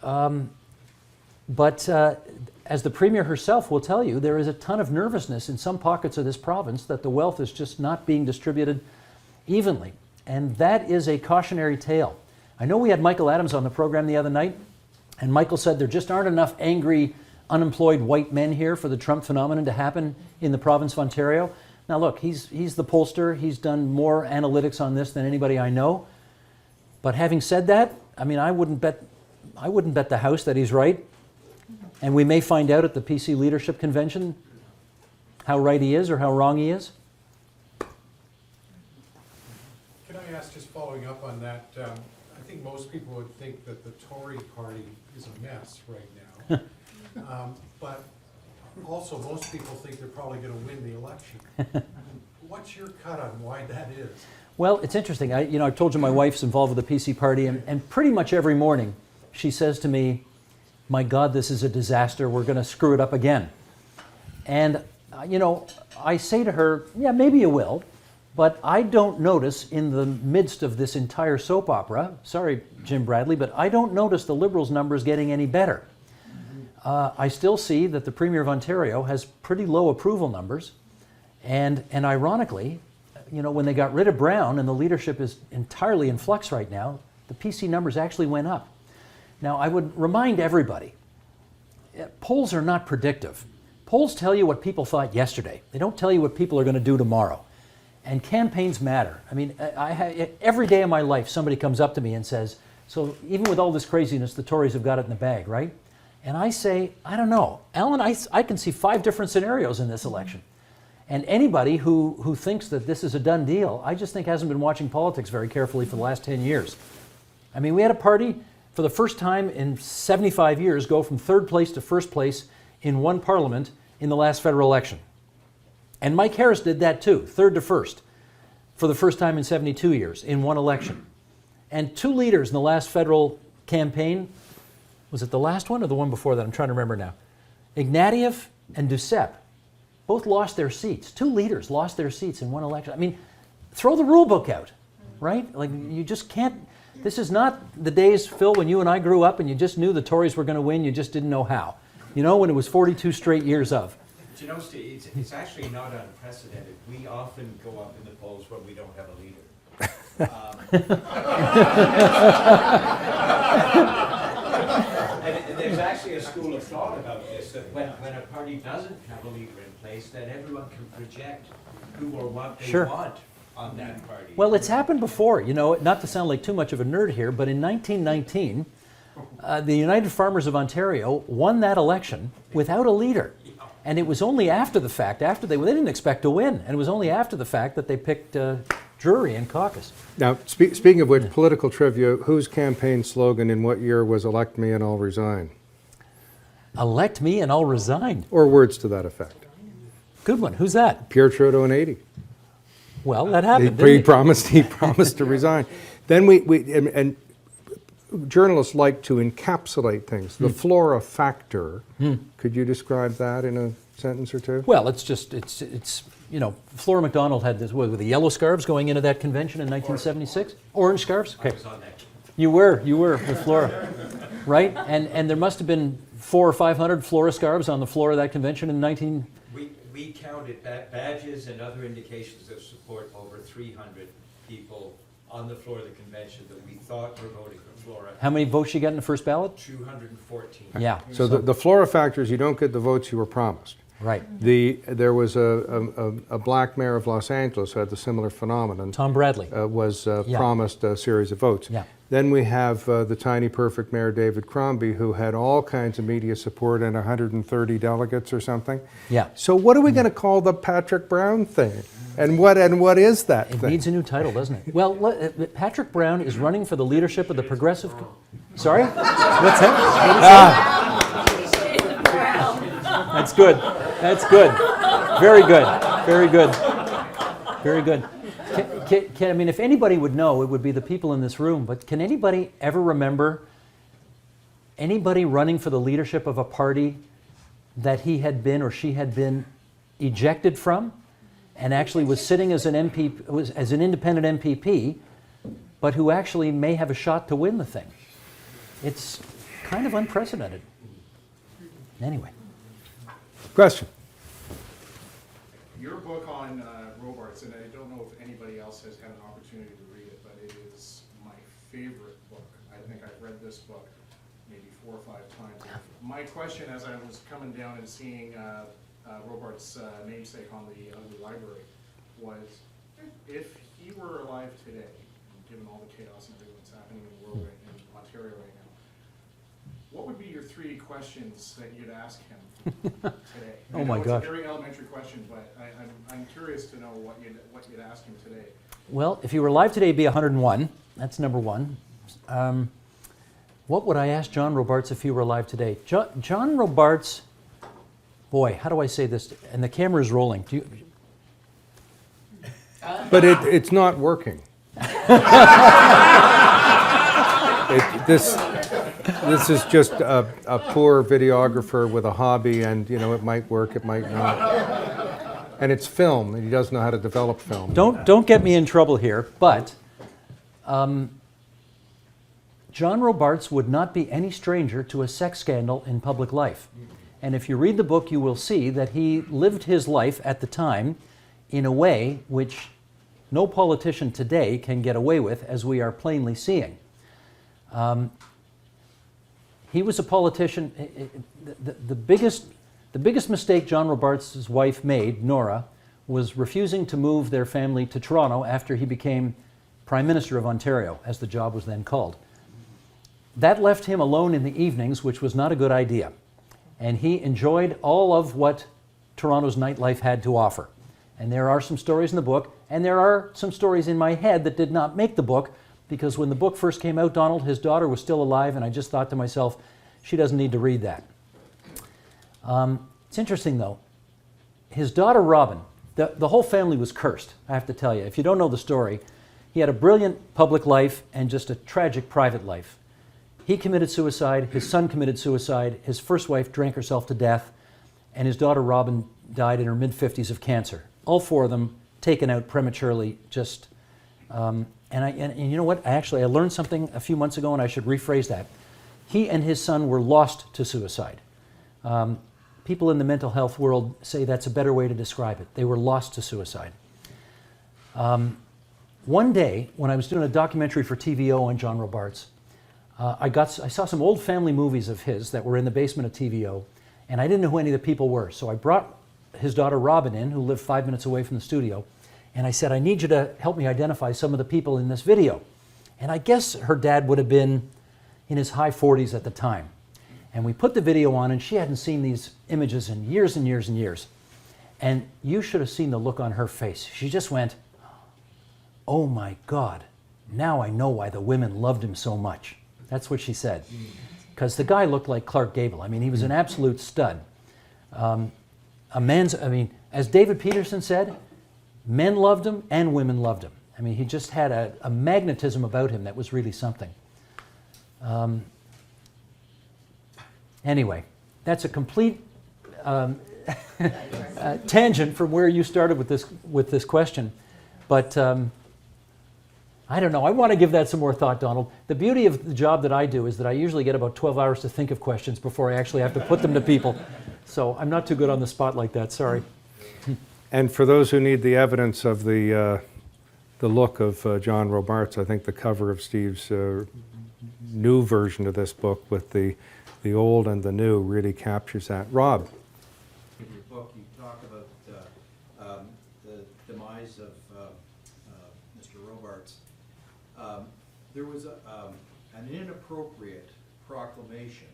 But as the Premier herself will tell you, there is a ton of nervousness in some pockets of this province that the wealth is just not being distributed evenly. And that is a cautionary tale. I know we had Michael Adams on the program the other night, and Michael said there just aren't enough angry, unemployed white men here for the Trump phenomenon to happen in the province of Ontario. Now look, he's the pollster. He's done more analytics on this than anybody I know. But having said that, I mean, I wouldn't bet the house that he's right. And we may find out at the PC Leadership Convention how right he is or how wrong he is. Can I ask, just following up on that, I think most people would think that the Tory party is a mess right now. But also, most people think they're probably going to win the election. What's your cut on why that is? Well, it's interesting. I told you my wife's involved with the PC party, and pretty much every morning she says to me, "My God, this is a disaster. We're going to screw it up again." And, I say to her, yeah, maybe you will, but I don't notice in the midst of this entire soap opera, sorry, Jim Bradley, but I don't notice the Liberals' numbers getting any better. I still see that the Premier of Ontario has pretty low approval numbers, and ironically, when they got rid of Brown and the leadership is entirely in flux right now, the PC numbers actually went up. Now, I would remind everybody, polls are not predictive. Polls tell you what people thought yesterday. They don't tell you what people are going to do tomorrow. And campaigns matter. I mean, every day of my life, somebody comes up to me and says, so even with all this craziness, the Tories have got it in the bag, right? And I say, I don't know. Alan, I can see 5 different scenarios in this election. And anybody who thinks that this is a done deal, I just think hasn't been watching politics very carefully for the last 10 years. I mean, we had a party for the first time in 75 years go from 3rd place to 1st place in one parliament in the last federal election. And Mike Harris did that too, 3rd to 1st, for the first time in 72 years in one election. And 2 leaders in the last federal campaign, was it the last one or the one before that? I'm trying to remember now. Ignatieff and Duceppe both lost their seats. 2 leaders lost their seats in one election. I mean, throw the rule book out, right? Like, you just can't. This is not the days, Phil, when you and I grew up and you just knew the Tories were going to win, you just didn't know how. When it was 42 straight years of. Steve, it's actually not unprecedented. We often go up in the polls when we don't have a leader. And there's actually a school of thought about this, that when a party doesn't have a leader in place, that everyone can project who or what they want on that party. Well, it's happened before, not to sound like too much of a nerd here, but in 1919, the United Farmers of Ontario won that election without a leader. And it was only after the fact, they didn't expect to win, and it was only after the fact that they picked Drury in caucus. Now, speaking of which, political trivia, whose campaign slogan in what year was "Elect me and I'll resign"? Elect me and I'll resign. Or words to that effect. Good one. Who's that? Pierre Trudeau in 80. Well, that happened. He promised to resign. Then and journalists like to encapsulate things. The Flora Factor. Could you describe that in a sentence or two? Well, it's Flora MacDonald had this with the yellow scarves going into that convention in 1976. Orange scarves. Okay. I was on that. You were with Flora, right? And there must have been 400 or 500 Flora scarves on the floor of that convention in 19. We counted badges and other indications of support over 300 people on the floor of the convention that we thought were voting for Flora. How many votes you got in the first ballot? 214. Yeah. So the Flora Factor is you don't get the votes you were promised. Right. There was a black mayor of Los Angeles who had the similar phenomenon. Tom Bradley. Was promised a series of votes. Yeah. Then we have the tiny perfect mayor David Crombie, who had all kinds of media support and 130 delegates or something. Yeah. So what are we going to call the Patrick Brown thing? And what is that It thing? needs a new title, doesn't it? Well, Patrick Brown is running for the leadership of the Progressive. Sorry? What's that? That's good. That's good. Very good. Very good. Very good. I mean, if anybody would know, it would be the people in this room, but can anybody ever remember anybody running for the leadership of a party that he had been or she had been ejected from and actually was sitting as an MP, as an independent MPP, but who actually may have a shot to win the thing? It's kind of unprecedented. Anyway. Question? Your book on Robarts, and I don't know if anybody else has had an opportunity to read it, but it is my favorite book. I think I've read this book maybe 4 or 5 times. My question as I was coming down and seeing Robarts' namesake on the library was, if he were alive today, given all the chaos and everything that's happening in the world right in Ontario right now, what would be your 3 questions that you'd ask him today? Oh my gosh. It's a very elementary question, but I'm curious to know what you'd ask him today. Well, if you were alive today, it'd be 101. That's number 1. What would I ask John Robarts if he were alive today? John Robarts, boy, how do I say this? And the camera is rolling. But it's not working. This is just a poor videographer with a hobby, and it might work, it might not. And it's film, and he doesn't know how to develop film. Don't get me in trouble here, but John Robarts would not be any stranger to a sex scandal in public life. And if you read the book, you will see that he lived his life at the time in a way which no politician today can get away with, as we are plainly seeing. He was a politician. The biggest mistake John Robarts' wife made, Nora, was refusing to move their family to Toronto after he became Prime Minister of Ontario, as the job was then called. That left him alone in the evenings, which was not a good idea. And he enjoyed all of what Toronto's nightlife had to offer. And there are some stories in the book, and there are some stories in my head that did not make the book, because when the book first came out, Donald, his daughter was still alive, and I just thought to myself, she doesn't need to read that. It's interesting, though. His daughter, Robin, the whole family was cursed, I have to tell you. If you don't know the story, he had a brilliant public life and just a tragic private life. He committed suicide, his son committed suicide, his first wife drank herself to death, and his daughter, Robin, died in her mid-50s of cancer. All 4 of them taken out prematurely, just... And you know what? I learned something a few months ago, and I should rephrase that. He and his son were lost to suicide. People in the mental health world say that's a better way to describe it. They were lost to suicide. One day, when I was doing a documentary for TVO on John Robarts, I saw some old family movies of his that were in the basement of TVO, and I didn't know who any of the people were. So I brought his daughter Robin in, who lived 5 minutes away from the studio, and I said, I need you to help me identify some of the people in this video. And I guess her dad would have been in his high 40s at the time. And we put the video on, and she hadn't seen these images in years and years and years. And you should have seen the look on her face. She just went, oh my God, now I know why the women loved him so much. That's what she said. Because the guy looked like Clark Gable. I mean, he was an absolute stud. As David Peterson said, men loved him and women loved him. I mean, he just had a magnetism about him that was really something. Anyway, that's a complete tangent from where you started with this question. But I don't know. I want to give that some more thought, Donald. The beauty of the job that I do is that I usually get about 12 hours to think of questions before I actually have to put them to people. So I'm not too good on the spot like that. Sorry. And for those who need the evidence of the look of John Robarts, I think the cover of Steve's new version of this book with the old and the new really captures that. Rob. In your book, you talk about the demise of Mr. Robarts. There was an inappropriate proclamation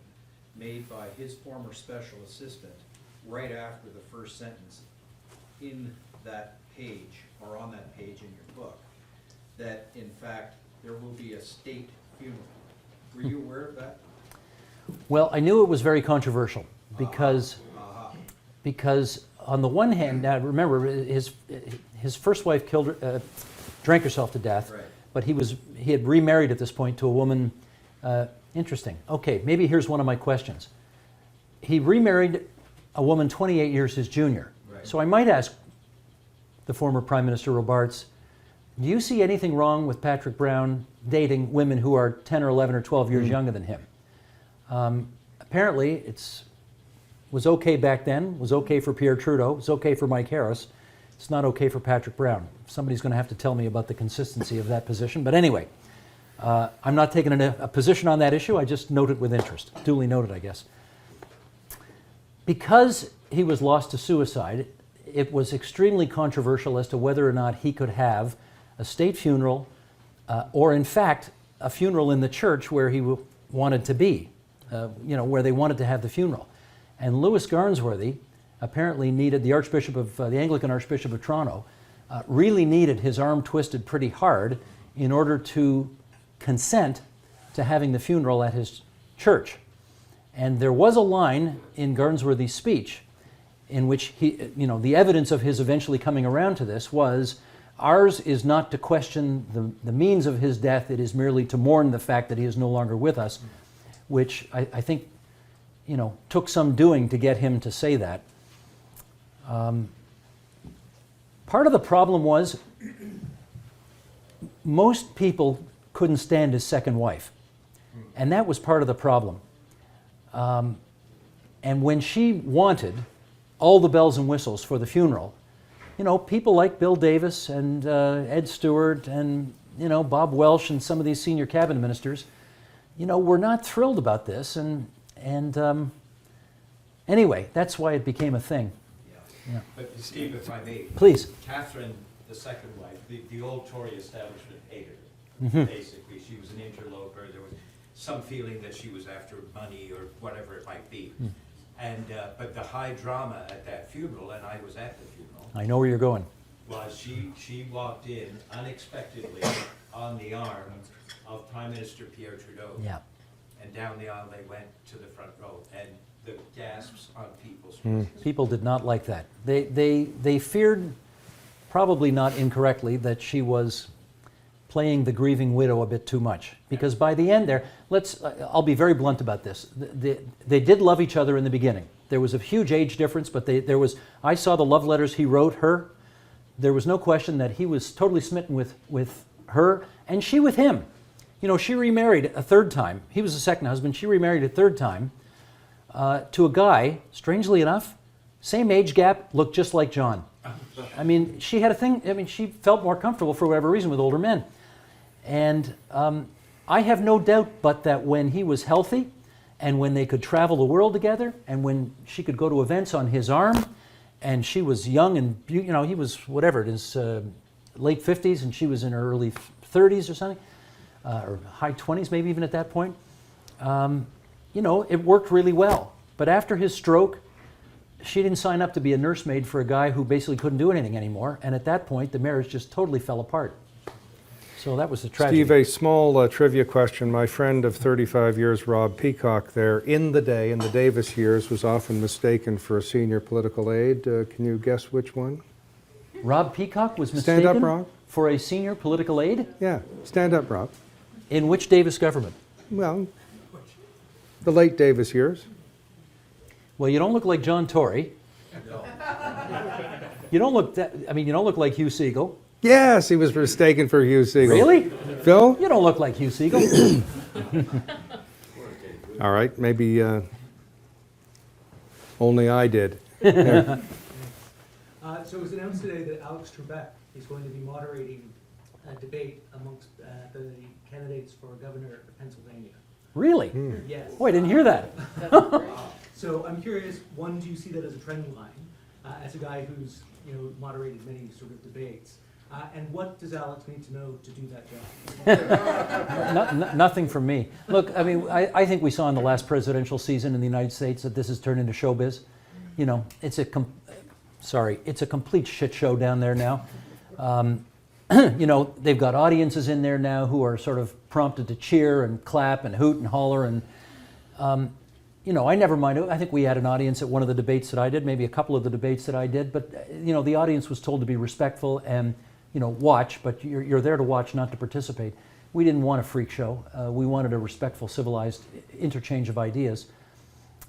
made by his former special assistant right after the first sentence in that page, or on that page in your book, that in fact there will be a state funeral. Were you aware of that? Well, I knew it was very controversial because because on the one hand, now remember, his first wife drank herself to death, Right. but he had remarried at this point to a woman. Interesting. Okay, maybe here's one of my questions. He remarried a woman 28 years his junior. Right. So I might ask the former Prime Minister Robarts, do you see anything wrong with Patrick Brown dating women who are 10 or 11 or 12 years younger than him? Apparently, was okay back then, was okay for Pierre Trudeau, was okay for Mike Harris. It's not okay for Patrick Brown. Somebody's going to have to tell me about the consistency of that position. But anyway, I'm not taking a position on that issue. I just note it with interest. Duly noted, I guess. Because he was lost to suicide, it was extremely controversial as to whether or not he could have a state funeral or, in fact, a funeral in the church where he wanted to be, where they wanted to have the funeral. And Louis Garnsworthy apparently needed, the Anglican Archbishop of Toronto, really needed his arm twisted pretty hard in order to consent to having the funeral at his church. And there was a line in Garnsworthy's speech in which the evidence of his eventually coming around to this was, ours is not to question the means of his death, it is merely to mourn the fact that he is no longer with us, which I think, took some doing to get him to say that. Part of the problem was most people couldn't stand his second wife, and that was part of the problem. And when she wanted all the bells and whistles for the funeral, people like Bill Davis and Ed Stewart and, Bob Welsh and some of these senior cabinet ministers, were not thrilled about this. And anyway, that's why it became a thing. Yeah. But Steve, if I may. Please. Catherine, the second wife, the old Tory establishment hated Mhm. her, basically. She was an interloper. There was some feeling that she was after money or whatever it might be. And but the high drama at that funeral, and I was at the funeral, I know where you're going. was she walked in unexpectedly on the arm of Prime Minister Pierre Trudeau. Yeah. And down the aisle they went to the front row, and the gasps on people's faces. People did not like that. They feared, probably not incorrectly, that she was playing the grieving widow a bit too much. Because by the end there, I'll be very blunt about this. They did love each other in the beginning. There was a huge age difference, but I saw the love letters he wrote her. There was no question that he was totally smitten with her, and she with him. She remarried a third time. He was the second husband. She remarried a third time to a guy, strangely enough, same age gap, looked just like John. She had a thing, she felt more comfortable for whatever reason with older men. And I have no doubt but that when he was healthy and when they could travel the world together and when she could go to events on his arm and she was young and, he was whatever, in his late 50s and she was in her early 30s or something, or high 20s maybe even at that point, it worked really well. But after his stroke, she didn't sign up to be a nursemaid for a guy who basically couldn't do anything anymore. And at that point, the marriage just totally fell apart. So that was the tragedy. Steve, a small trivia question. My friend of 35 years, Rob Peacock, there in the Davis years, was often mistaken for a senior political aide. Can you guess which one? Rob Peacock was Stand up, mistaken Rob. for a senior political aide? Yeah, stand up, Rob. In which Davis government? Well, the late Davis years. Well, you don't look like John Tory. You don't look you don't look like Hugh Segal. Yes, he was mistaken for Hugh Segal. Really? Phil? You don't look like Hugh Segal. All right, maybe only I did. So it was announced today that Alex Trebek is going to be moderating a debate amongst the candidates for governor of Pennsylvania. Really? Yes. Oh, I didn't hear that. So I'm curious, one, do you see that as a trend line, as a guy who's moderated many sort of debates? And what does Alex need to know to do that job? Nothing from me. Look, I think we saw in the last presidential season in the United States that this has turned into showbiz. It's a complete shit show down there now. They've got audiences in there now who are sort of prompted to cheer and clap and hoot and holler. And you know, I never mind. I think we had an audience at one of the debates that I did, maybe a couple of the debates that I did, but, you know, the audience was told to be respectful and, you know, watch, but you're there to watch, not to participate. We didn't want a freak show. We wanted a respectful, civilized interchange of ideas.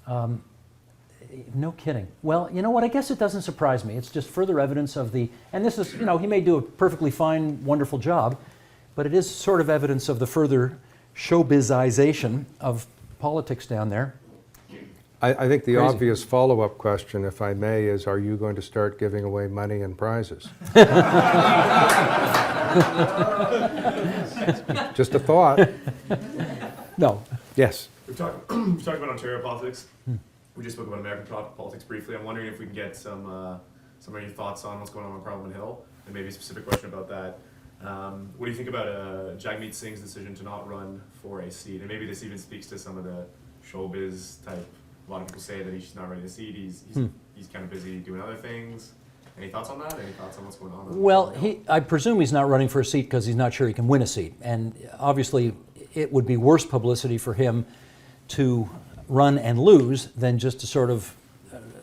No kidding. Well, you know what? I guess it doesn't surprise me. It's just further evidence of the, and this is, you know, he may do a perfectly fine, wonderful job, but it is sort of evidence of the further showbizization of politics down there. I think the Crazy. obvious follow-up question, if I may, is are you going to start giving away money and prizes? Just a thought. No. Yes. We've talked about Ontario politics. We just spoke about American politics briefly. I'm wondering if we can get some of your thoughts on what's going on Parliament Hill, and maybe a specific question about that. What do you think about Jagmeet Singh's decision to not run for a seat? And maybe this even speaks to some of the showbiz type. A lot of people say that he's not ready to seat. He's kind of busy doing other things. Any thoughts on that? Any thoughts on what's going on? Well, I presume he's not running for a seat because he's not sure he can win a seat. And obviously, it would be worse publicity for him to run and lose than just to sort of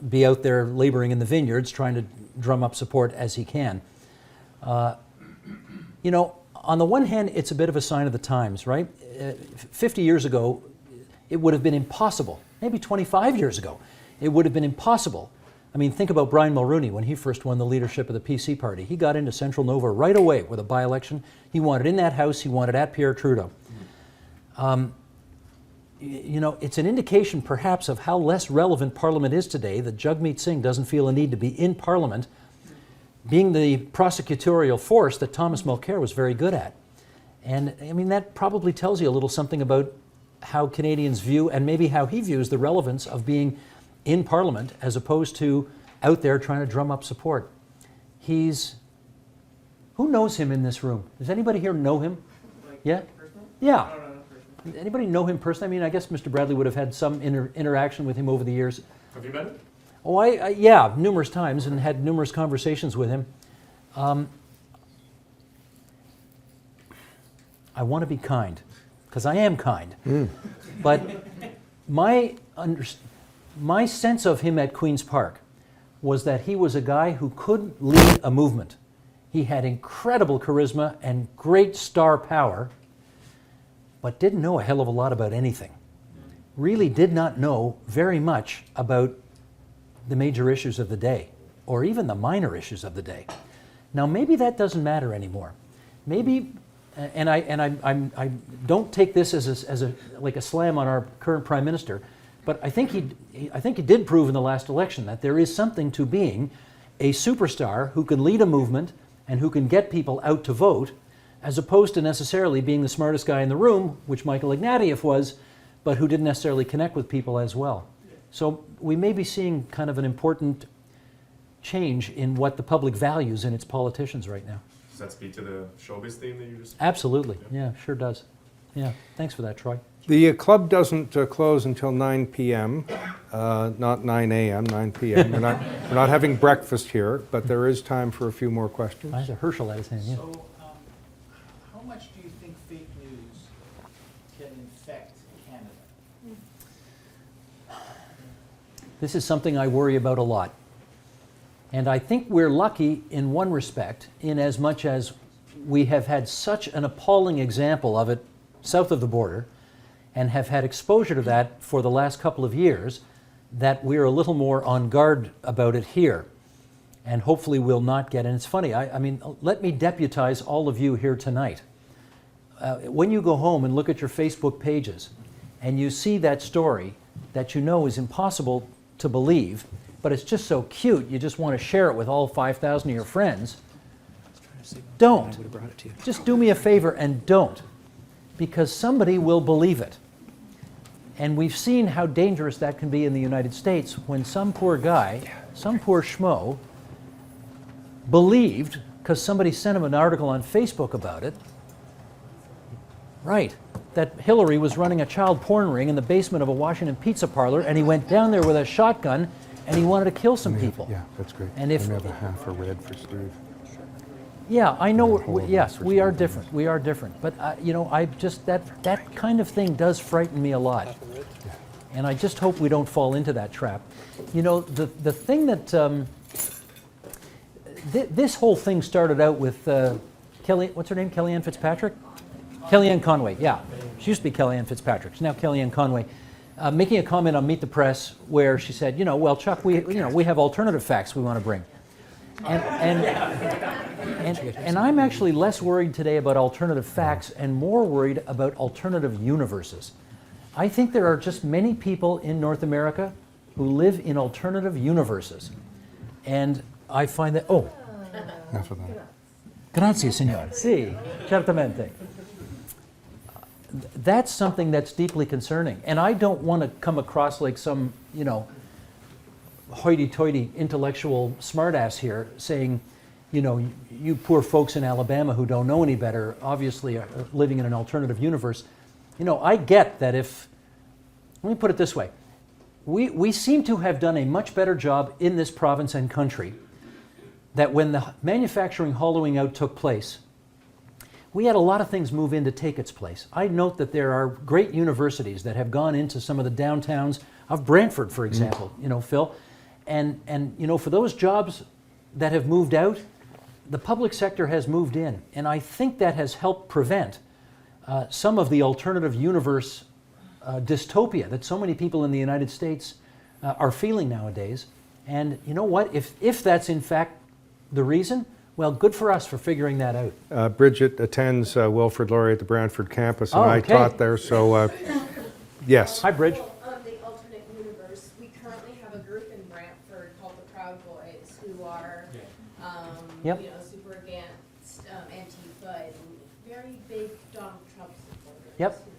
be out there laboring in the vineyards trying to drum up support as he can. You know, on the one hand, it's a bit of a sign of the times, right? 50 years ago, it would have been impossible. Maybe 25 years ago, it would have been impossible. I mean, think about Brian Mulroney when he first won the leadership of the PC party. He got into Central Nova right away with a by-election. He wanted in that house, he wanted at Pierre Trudeau. You know, it's an indication perhaps of how less relevant Parliament is today that Jagmeet Singh doesn't feel a need to be in Parliament, being the prosecutorial force that Thomas Mulcair was very good at. And I mean, that probably tells you a little something about how Canadians view, and maybe how he views, the relevance of being in Parliament as opposed to out there trying to drum up support. Who knows him in this room? Does anybody here know him? Like, Yeah? personal? Yeah. No, personal. Anybody know him personally? I mean, I guess Mr. Bradley would have had some interaction with him over the years. Have you met him? Oh, yeah, numerous times, and had numerous conversations with him. I want to be kind, because I am kind. But my sense of him at Queen's Park was that he was a guy who could lead a movement. He had incredible charisma and great star power, but didn't know a hell of a lot about anything. Really did not know very much about the major issues of the day, or even the minor issues of the day. Now, maybe that doesn't matter anymore. Maybe, and I don't take this as a slam on our current Prime Minister, but I think he did prove in the last election that there is something to being a superstar who can lead a movement and who can get people out to vote, as opposed to necessarily being the smartest guy in the room, which Michael Ignatieff was, but who didn't necessarily connect with people as well. So we may be seeing kind of an important change in what the public values in its politicians right now. Does that speak to the showbiz theme that you just... Absolutely. Yeah, sure does. Yeah, thanks for that, Troy. The club doesn't close until 9 p.m., not 9 a.m., 9 p.m. We're not having breakfast here, but there is time for a few more questions. I have Herschel at his hand, yeah. So, how much do you think fake news can infect Canada? This is something I worry about a lot. And I think we're lucky in one respect, in as much as we have had such an appalling example of it south of the border, and have had exposure to that for the last couple of years, that we're a little more on guard about it here. And hopefully we'll not get, and it's funny, I mean, let me deputize all of you here tonight. When you go home and look at your Facebook pages, and you see that story that you know is impossible to believe, but it's just so cute, you just want to share it with all 5,000 of your friends, don't. Just do me a favor and don't, because somebody will believe it. And we've seen how dangerous that can be in the United States when some poor guy, some poor schmo, believed, because somebody sent him an article on Facebook about it, right, that Hillary was running a child porn ring in the basement of a Washington pizza parlor, and he went down there with a shotgun, and he wanted to kill some people. Yeah, that's great. And if we have a half a red for Steve. Yeah, I know. Hold on Yes, for we are Steve. different. We are different. But you know, I just that kind of thing does frighten me a lot. And I just hope we don't fall into that trap. You know, the thing that, this whole thing started out with Kelly, what's her name, Kellyanne Fitzpatrick? Kellyanne Conway, yeah. She used to be Kellyanne Fitzpatrick. She's now Kellyanne Conway. Making a comment on Meet the Press where she said, you know, well, Chuck, we have alternative facts we want to bring. And I'm actually less worried today about alternative facts and more worried about alternative universes. I think there are just many people in North America who live in alternative universes. And I find that, oh, Enough of that. grazie, signore. Sì, certamente. That's something that's deeply concerning. And I don't want to come across like some, you know, hoity-toity intellectual smartass here saying, you know, you poor folks in Alabama who don't know any better obviously are living in an alternative universe. You know, I get that if, let me put it this way, we seem to have done a much better job in this province and country that when the manufacturing hollowing out took place, we had a lot of things move in to take its place. I note that there are great universities that have gone into some of the downtowns of Brantford, for example, you know, Phil, and you know, for those jobs that have moved out, the public sector has moved in, and I think that has helped prevent some of the alternative universe dystopia that so many people in the United States are feeling nowadays. And you know what? If that's in fact the reason, well, good for us for figuring that out. Bridget attends Wilfrid Laurier at the Brantford campus, and Oh, I okay. taught there, so yes. Hi, Bridge. Of the alternate universe, we currently have a group in Brantford called the Proud Boys, who are, Yep. you know, super against Antifa and very big Donald Trump supporters. Yep. Who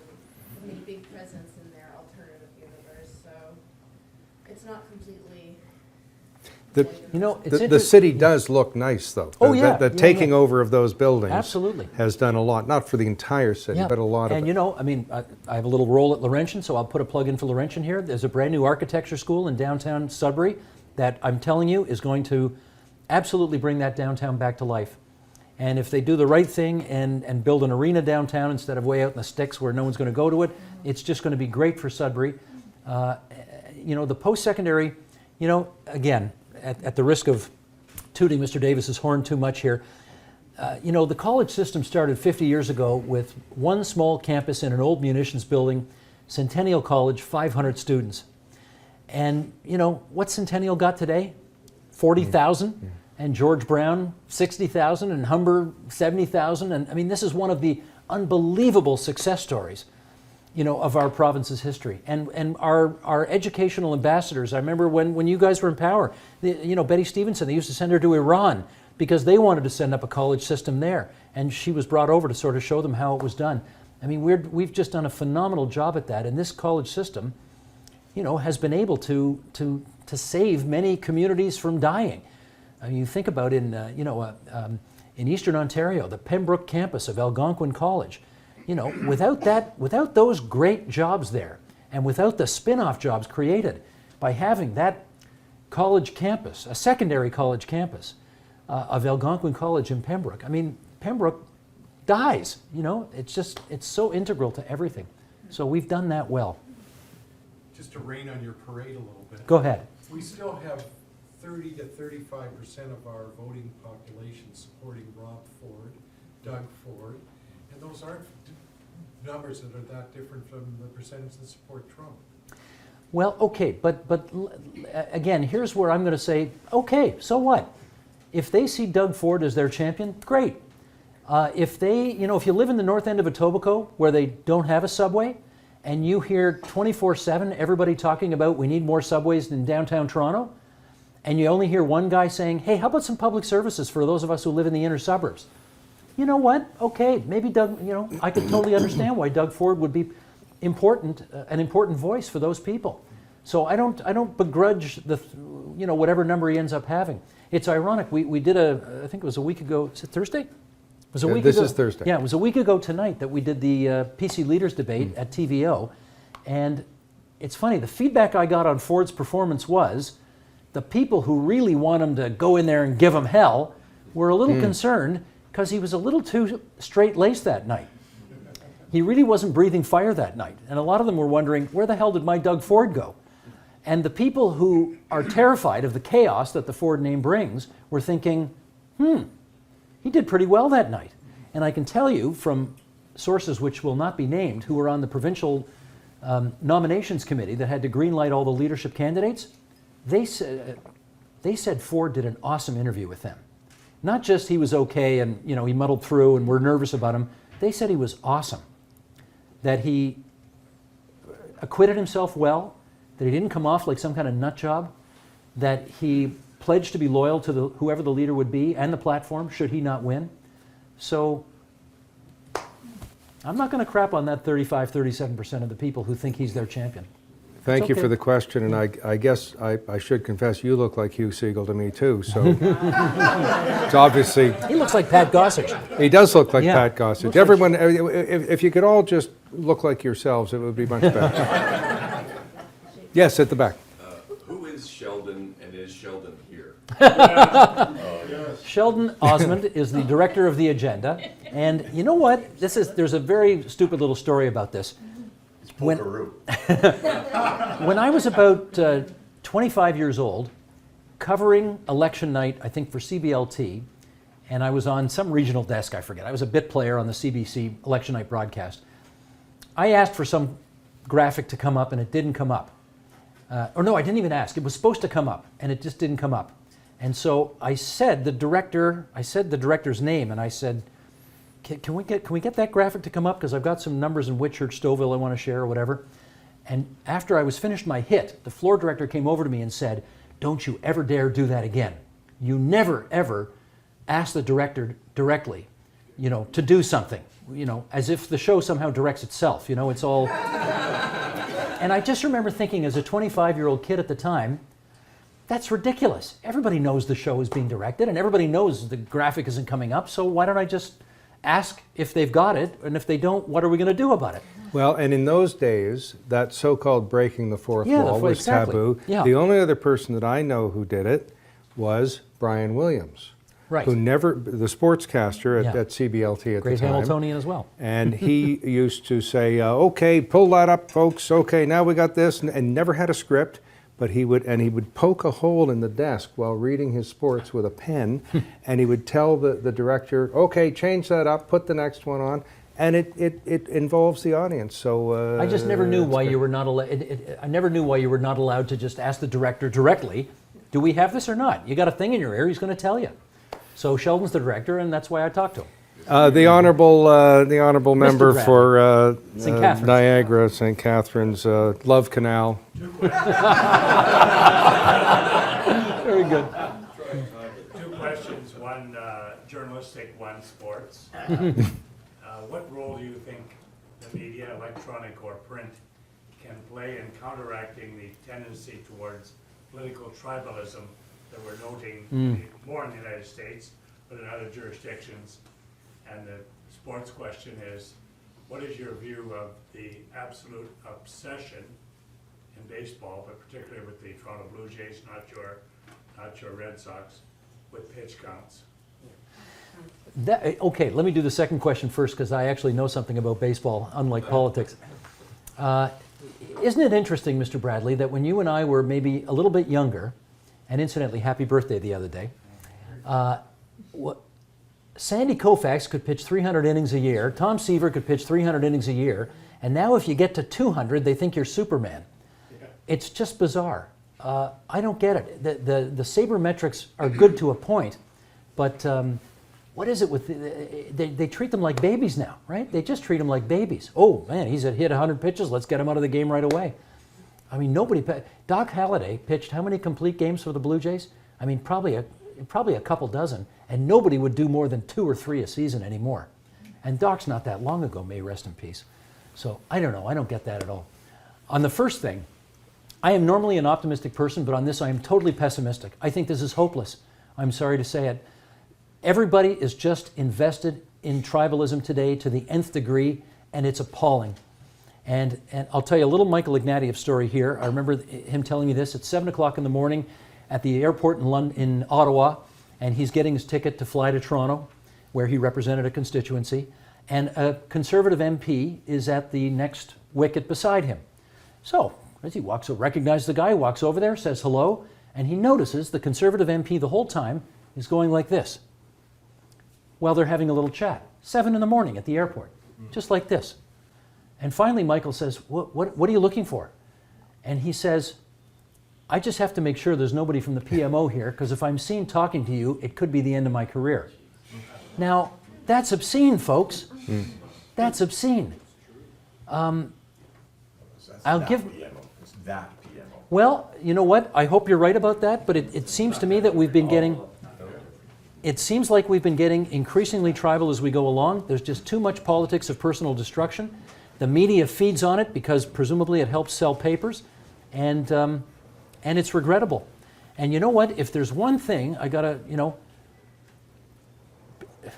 have made a big presence in their alternative universe, so it's not completely. You know, it's The interesting. city does look nice, though. Oh, yeah. The Yeah, taking yeah. over of those buildings Absolutely. has done a lot, not for the entire city, Yeah. but a lot of and it. you know, I mean, I have a little role at Laurentian, so I'll put a plug in for Laurentian here. There's a brand new architecture school in downtown Sudbury that I'm telling you is going to absolutely bring that downtown back to life. And if they do the right thing and build an arena downtown instead of way out in the sticks where no one's going to go to it, it's just going to be great for Sudbury. You know, the post-secondary, you know, again, at the risk of tooting Mr. Davis's horn too much here, you know, the college system started 50 years ago with one small campus in an old munitions building, Centennial College, 500 students. And, you know, what Centennial got today? 40,000. And George Brown, 60,000. And Humber, 70,000. And, I mean, this is one of the unbelievable success stories, you know, of our province's history. And our educational ambassadors, I remember when you guys were in power, you know, Betty Stevenson, they used to send her to Iran because they wanted to send up a college system there. And she was brought over to sort of show them how it was done. I mean, we've just done a phenomenal job at that. And this college system, you know, has been able to save many communities from dying. I mean, you think about in Eastern Ontario, the Pembroke campus of Algonquin College. You know, without those great jobs there, and without the spin-off jobs created by having that college campus, a secondary college campus of Algonquin College in Pembroke, I mean, Pembroke dies. You know, it's so integral to everything. So we've done that well. Just to rain on your parade a little bit. Go ahead. We still have 30 to 35% of our voting population supporting Rob Ford, Doug Ford, and those aren't numbers that are that different from the percentage that support Trump. Well, okay, but again, here's where I'm going to say, okay, so what? If they see Doug Ford as their champion, great. If you live in the north end of Etobicoke where they don't have a subway, and you hear 24/7 everybody talking about we need more subways in downtown Toronto, and you only hear one guy saying, hey, how about some public services for those of us who live in the inner suburbs? You know what? Okay, maybe Doug, you know, I could totally understand why Doug Ford would be important, an important voice for those people. So I don't begrudge whatever number he ends up having. It's ironic. We did I think it was a week ago. Is it Thursday? It was a week ago. This is Thursday. Yeah, it was a week ago tonight that we did the PC Leaders Debate at TVO. And it's funny, the feedback I got on Ford's performance was the people who really want him to go in there and give him hell were a little concerned because he was a little too straight-laced that night. he really wasn't breathing fire that night. And a lot of them were wondering, where the hell did my Doug Ford go? And the people who are terrified of the chaos that the Ford name brings were thinking, he did pretty well that night. And I can tell you from sources which will not be named, who were on the provincial nominations committee that had to greenlight all the leadership candidates, they said Ford did an awesome interview with them. Not just he was okay and he muddled through and we're nervous about him. They said he was awesome. That he acquitted himself well, that he didn't come off like some kind of nut job, that he pledged to be loyal to whoever the leader would be and the platform should he not win. So I'm not going to crap on that 35-37% of the people who think he's their champion. Thank you okay. for the question, and I guess I should confess you look like Hugh Siegel to me too, so it's obviously... He looks like Pat Gossage. He does look like Yeah. Pat Gossage. Everyone, if you could all just look like yourselves, it would be much better. Yes, at the back. Who is Sheldon, and is Sheldon here? Sheldon Osmond is the director of the agenda, and you know what? There's a very stupid little story about this. When I was about 25 years old, covering election night, I think for CBLT, and I was on some regional desk, I forget. I was a bit player on the CBC election night broadcast. I asked for some graphic to come up, and it didn't come up. Or no, I didn't even ask. It was supposed to come up, and it just didn't come up. And so I said the director's name, and I said, Can we get that graphic to come up? Because I've got some numbers in Whitchurch, Stouffville I want to share or whatever. And after I was finished my hit, the floor director came over to me and said, don't you ever dare do that again. You never, ever ask the director directly, to do something, as if the show somehow directs itself. It's all... And I just remember thinking as a 25-year-old kid at the time, that's ridiculous. Everybody knows the show is being directed and everybody knows the graphic isn't coming up, so why don't I just ask if they've got it, and if they don't, what are we going to do about it? Well, and in those days, that so-called breaking the fourth wall was exactly. taboo. Yeah. The only other person that I know who did it was Brian Williams, right? Who the sportscaster at, Yeah. at CBLT at Great the time. Hamiltonian as well. And he used to say, okay, pull that up, folks. Okay, now we got this, and never had a script. But he would poke a hole in the desk while reading his sports with a pen, and he would tell the director, "Okay, change that up, put the next one on," and it involves the audience. So I just never knew why you were not allowed. I never knew why you were not allowed to just ask the director directly, "Do we have this or not?" You got a thing in your ear; he's going to tell you. So Sheldon's the director, and that's why I talked to him. The honorable member Bradley. for St. Catharines. Niagara, St. Catharines, Love Canal. Very good. Two questions, one journalistic, one sports. What role do you think the media, electronic or print, can play in counteracting the tendency towards political tribalism that we're noting more in the United States, but in other jurisdictions? And the sports question is, what is your view of the absolute obsession in baseball, but particularly with the Toronto Blue Jays, not your Red Sox, with pitch counts? Okay, let me do the second question first, because I actually know something about baseball, unlike politics. Isn't it interesting, Mr. Bradley, that when you and I were maybe a little bit younger, and incidentally, happy birthday the other day, Sandy Koufax could pitch 300 innings a year, Tom Seaver could pitch 300 innings a year, and now if you get to 200, they think you're Superman. Yeah. It's just bizarre. I don't get it. The sabermetrics are good to a point, but what is it with they treat them like babies now, right? They just treat them like babies. Oh man, he's hit 100 pitches. Let's get him out of the game right away. I mean, Doc Halladay pitched how many complete games for the Blue Jays? I mean, probably a couple dozen, and nobody would do more than 2 or 3 a season anymore. And Doc's not that long ago, may rest in peace. So I don't know. I don't get that at all. On the first thing, I am normally an optimistic person, but on this I am totally pessimistic. I think this is hopeless. I'm sorry to say it. Everybody is just invested in tribalism today to the nth degree, and it's appalling. And I'll tell you a little Michael Ignatieff story here. I remember him telling me this at 7 o'clock in the morning at the airport in Ottawa, and he's getting his ticket to fly to Toronto, where he represented a constituency. and a Conservative MP is at the next wicket beside him. So, as he recognizes the guy, walks over there, says hello, and he notices the Conservative MP the whole time is going like this while they're having a little chat. 7 in the morning at the airport, just like this. And finally Michael says, what are you looking for? And he says, I just have to make sure there's nobody from the PMO here, because if I'm seen talking to you, it could be the end of my career. Now, that's obscene, folks. That's obscene. I'll give... It's that PMO. Well, you know what? I hope you're right about that, but it seems to me that we've been getting... It seems like we've been getting increasingly tribal as we go along. There's just too much politics of personal destruction. The media feeds on it because presumably it helps sell papers, and it's regrettable. And you know what? If there's one thing, I gotta,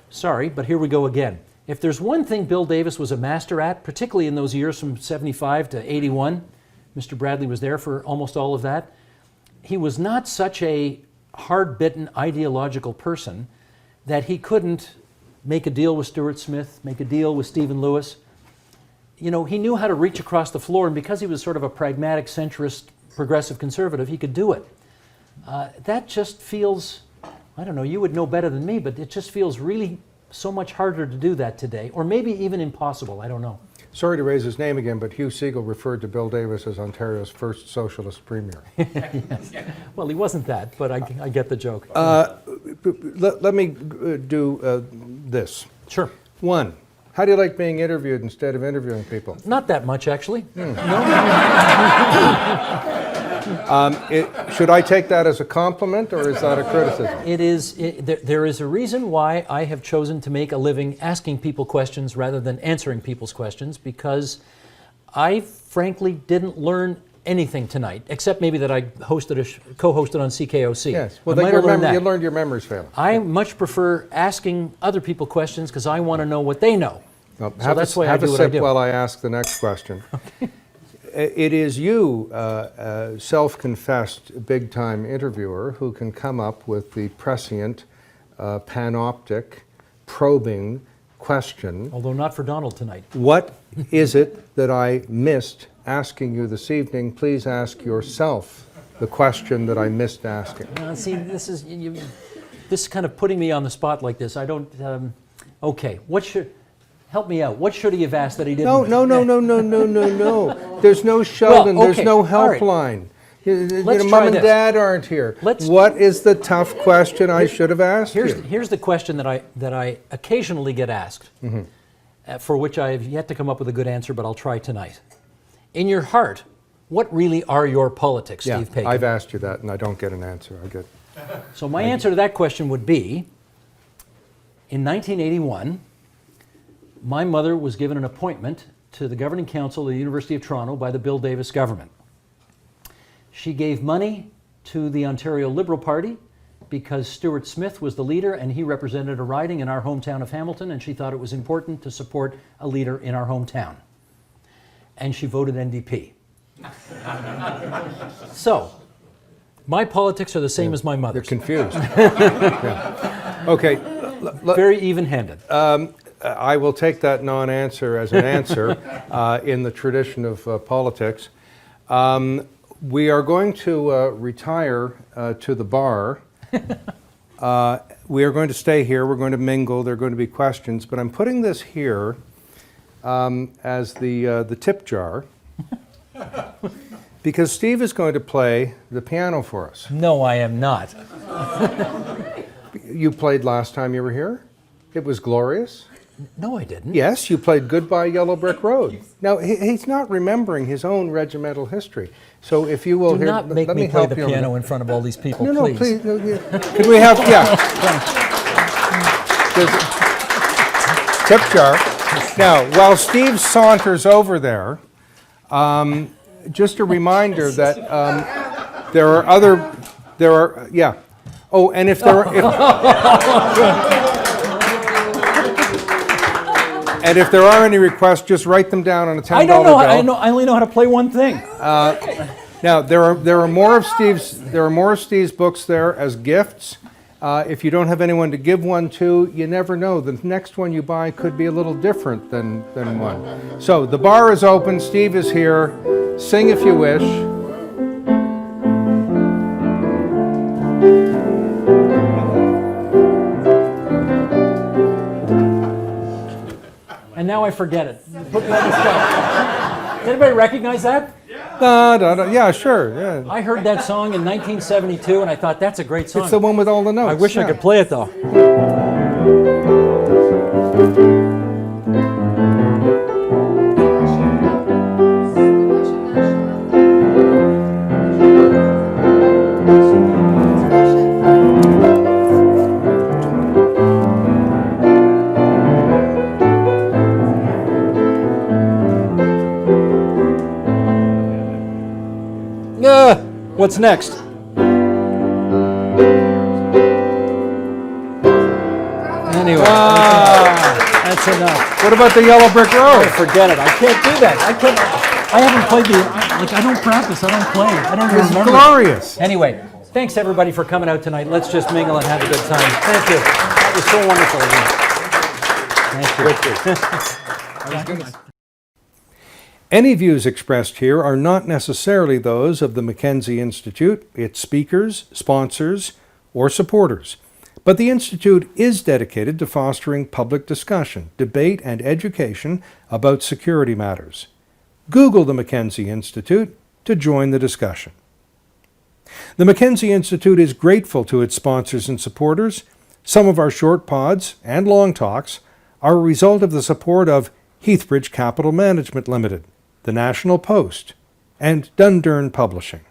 sorry, but here we go again. If there's one thing Bill Davis was a master at, particularly in those years from 75 to 81, Mr. Bradley was there for almost all of that, he was not such a hard-bitten ideological person that he couldn't make a deal with Stuart Smith, make a deal with Stephen Lewis. He knew how to reach across the floor, and because he was sort of a pragmatic, centrist, progressive conservative, he could do it. That just feels, I don't know, you would know better than me, but it just feels really so much harder to do that today, or maybe even impossible, I don't know. Sorry to raise his name again, but Hugh Segal referred to Bill Davis as Ontario's first socialist premier. Yes. Well, he wasn't that, but I get the joke. Let me do this. Sure. 1, how do you like being interviewed instead of interviewing people? Not that much, actually. Should I take that as a compliment, or is that a criticism? It is. There is a reason why I have chosen to make a living asking people questions rather than answering people's questions, because I frankly didn't learn anything tonight, except maybe that I co-hosted on CKOC. Yes. Well, I might have learned that. You learned your memory's failing. I much prefer asking other people questions because I want to know what they know. Well, So that's why I do what I do. Have a sip while I ask the next question. Okay. It is you, self-confessed big-time interviewer, who can come up with the prescient, panoptic, probing question. Although not for Donald tonight. What is it that I missed asking you this evening? Please ask yourself the question that I missed asking. See, this is kind of putting me on the spot like this. I don't. Okay, help me out. What should he have asked that he didn't? No. There's no Sheldon. Well, okay. There's no All right. helpline. Let's Mom try and this. Dad aren't here. What is the tough question I should have asked you? Here's the question that I occasionally get asked, for which I have yet to come up with a good answer, but I'll try tonight. In your heart, what really are your politics, Steve Paikin? I've asked you that, and I don't get an answer. So my answer to that question would be, in 1981, my mother was given an appointment to the Governing Council of the University of Toronto by the Bill Davis government. She gave money to the Ontario Liberal Party because Stuart Smith was the leader and he represented a riding in our hometown of Hamilton, and she thought it was important to support a leader in our hometown. And she voted NDP. So, my politics are the same as my mother's. You're confused. Yeah. Okay. Very even-handed. I will take that non-answer as an answer in the tradition of politics. We are going to retire to the bar. We are going to stay here. We're going to mingle. There are going to be questions. But I'm putting this here as the tip jar because Steve is going to play the piano for us. No, I am not. You played last time you were here? It was glorious. No, I didn't. Yes, you played Goodbye Yellow Brick Road. Now, he's not remembering his own regimental history. So if you will... Do not make me play the piano in front of all these people, please. No, please. No, yeah. Could we have... Yeah. There's a tip jar. Now, while Steve saunters over there, just a reminder that there are other... Yeah. Oh, and if there are... And if there are any requests, just write them down on a $10 bill. I only know how to play one thing. Now there are more of Steve's books there as gifts, If you don't have anyone to give one to, you never know. The next one you buy could be a little different than one. So the bar is open. Steve is here. Sing if you wish. And now I forget it. Put me on the spot. Does anybody recognize that? Da, da, da. Yeah, sure. Yeah. I heard that song in 1972 and I thought, that's a great song. It's the one with all the notes. I wish I yeah. could play it though. What's next? Anyway, that's enough. What about the Yellow Brick Road? Oh, forget it. I can't do that. I haven't played I don't practice. I don't play. I don't It's remember. glorious. Anyway, thanks everybody for coming out tonight. Let's just mingle and have a good time. Thank you. That was so wonderful again. Thank you. Any views expressed here are not necessarily those of the Mackenzie Institute, its speakers, sponsors, or supporters. But the Institute is dedicated to fostering public discussion, debate, and education about security matters. Google the Mackenzie Institute to join the discussion. The Mackenzie Institute is grateful to its sponsors and supporters. Some of our short pods and long talks are a result of the support of Heathbridge Capital Management Limited, the National Post, and Dundurn Publishing.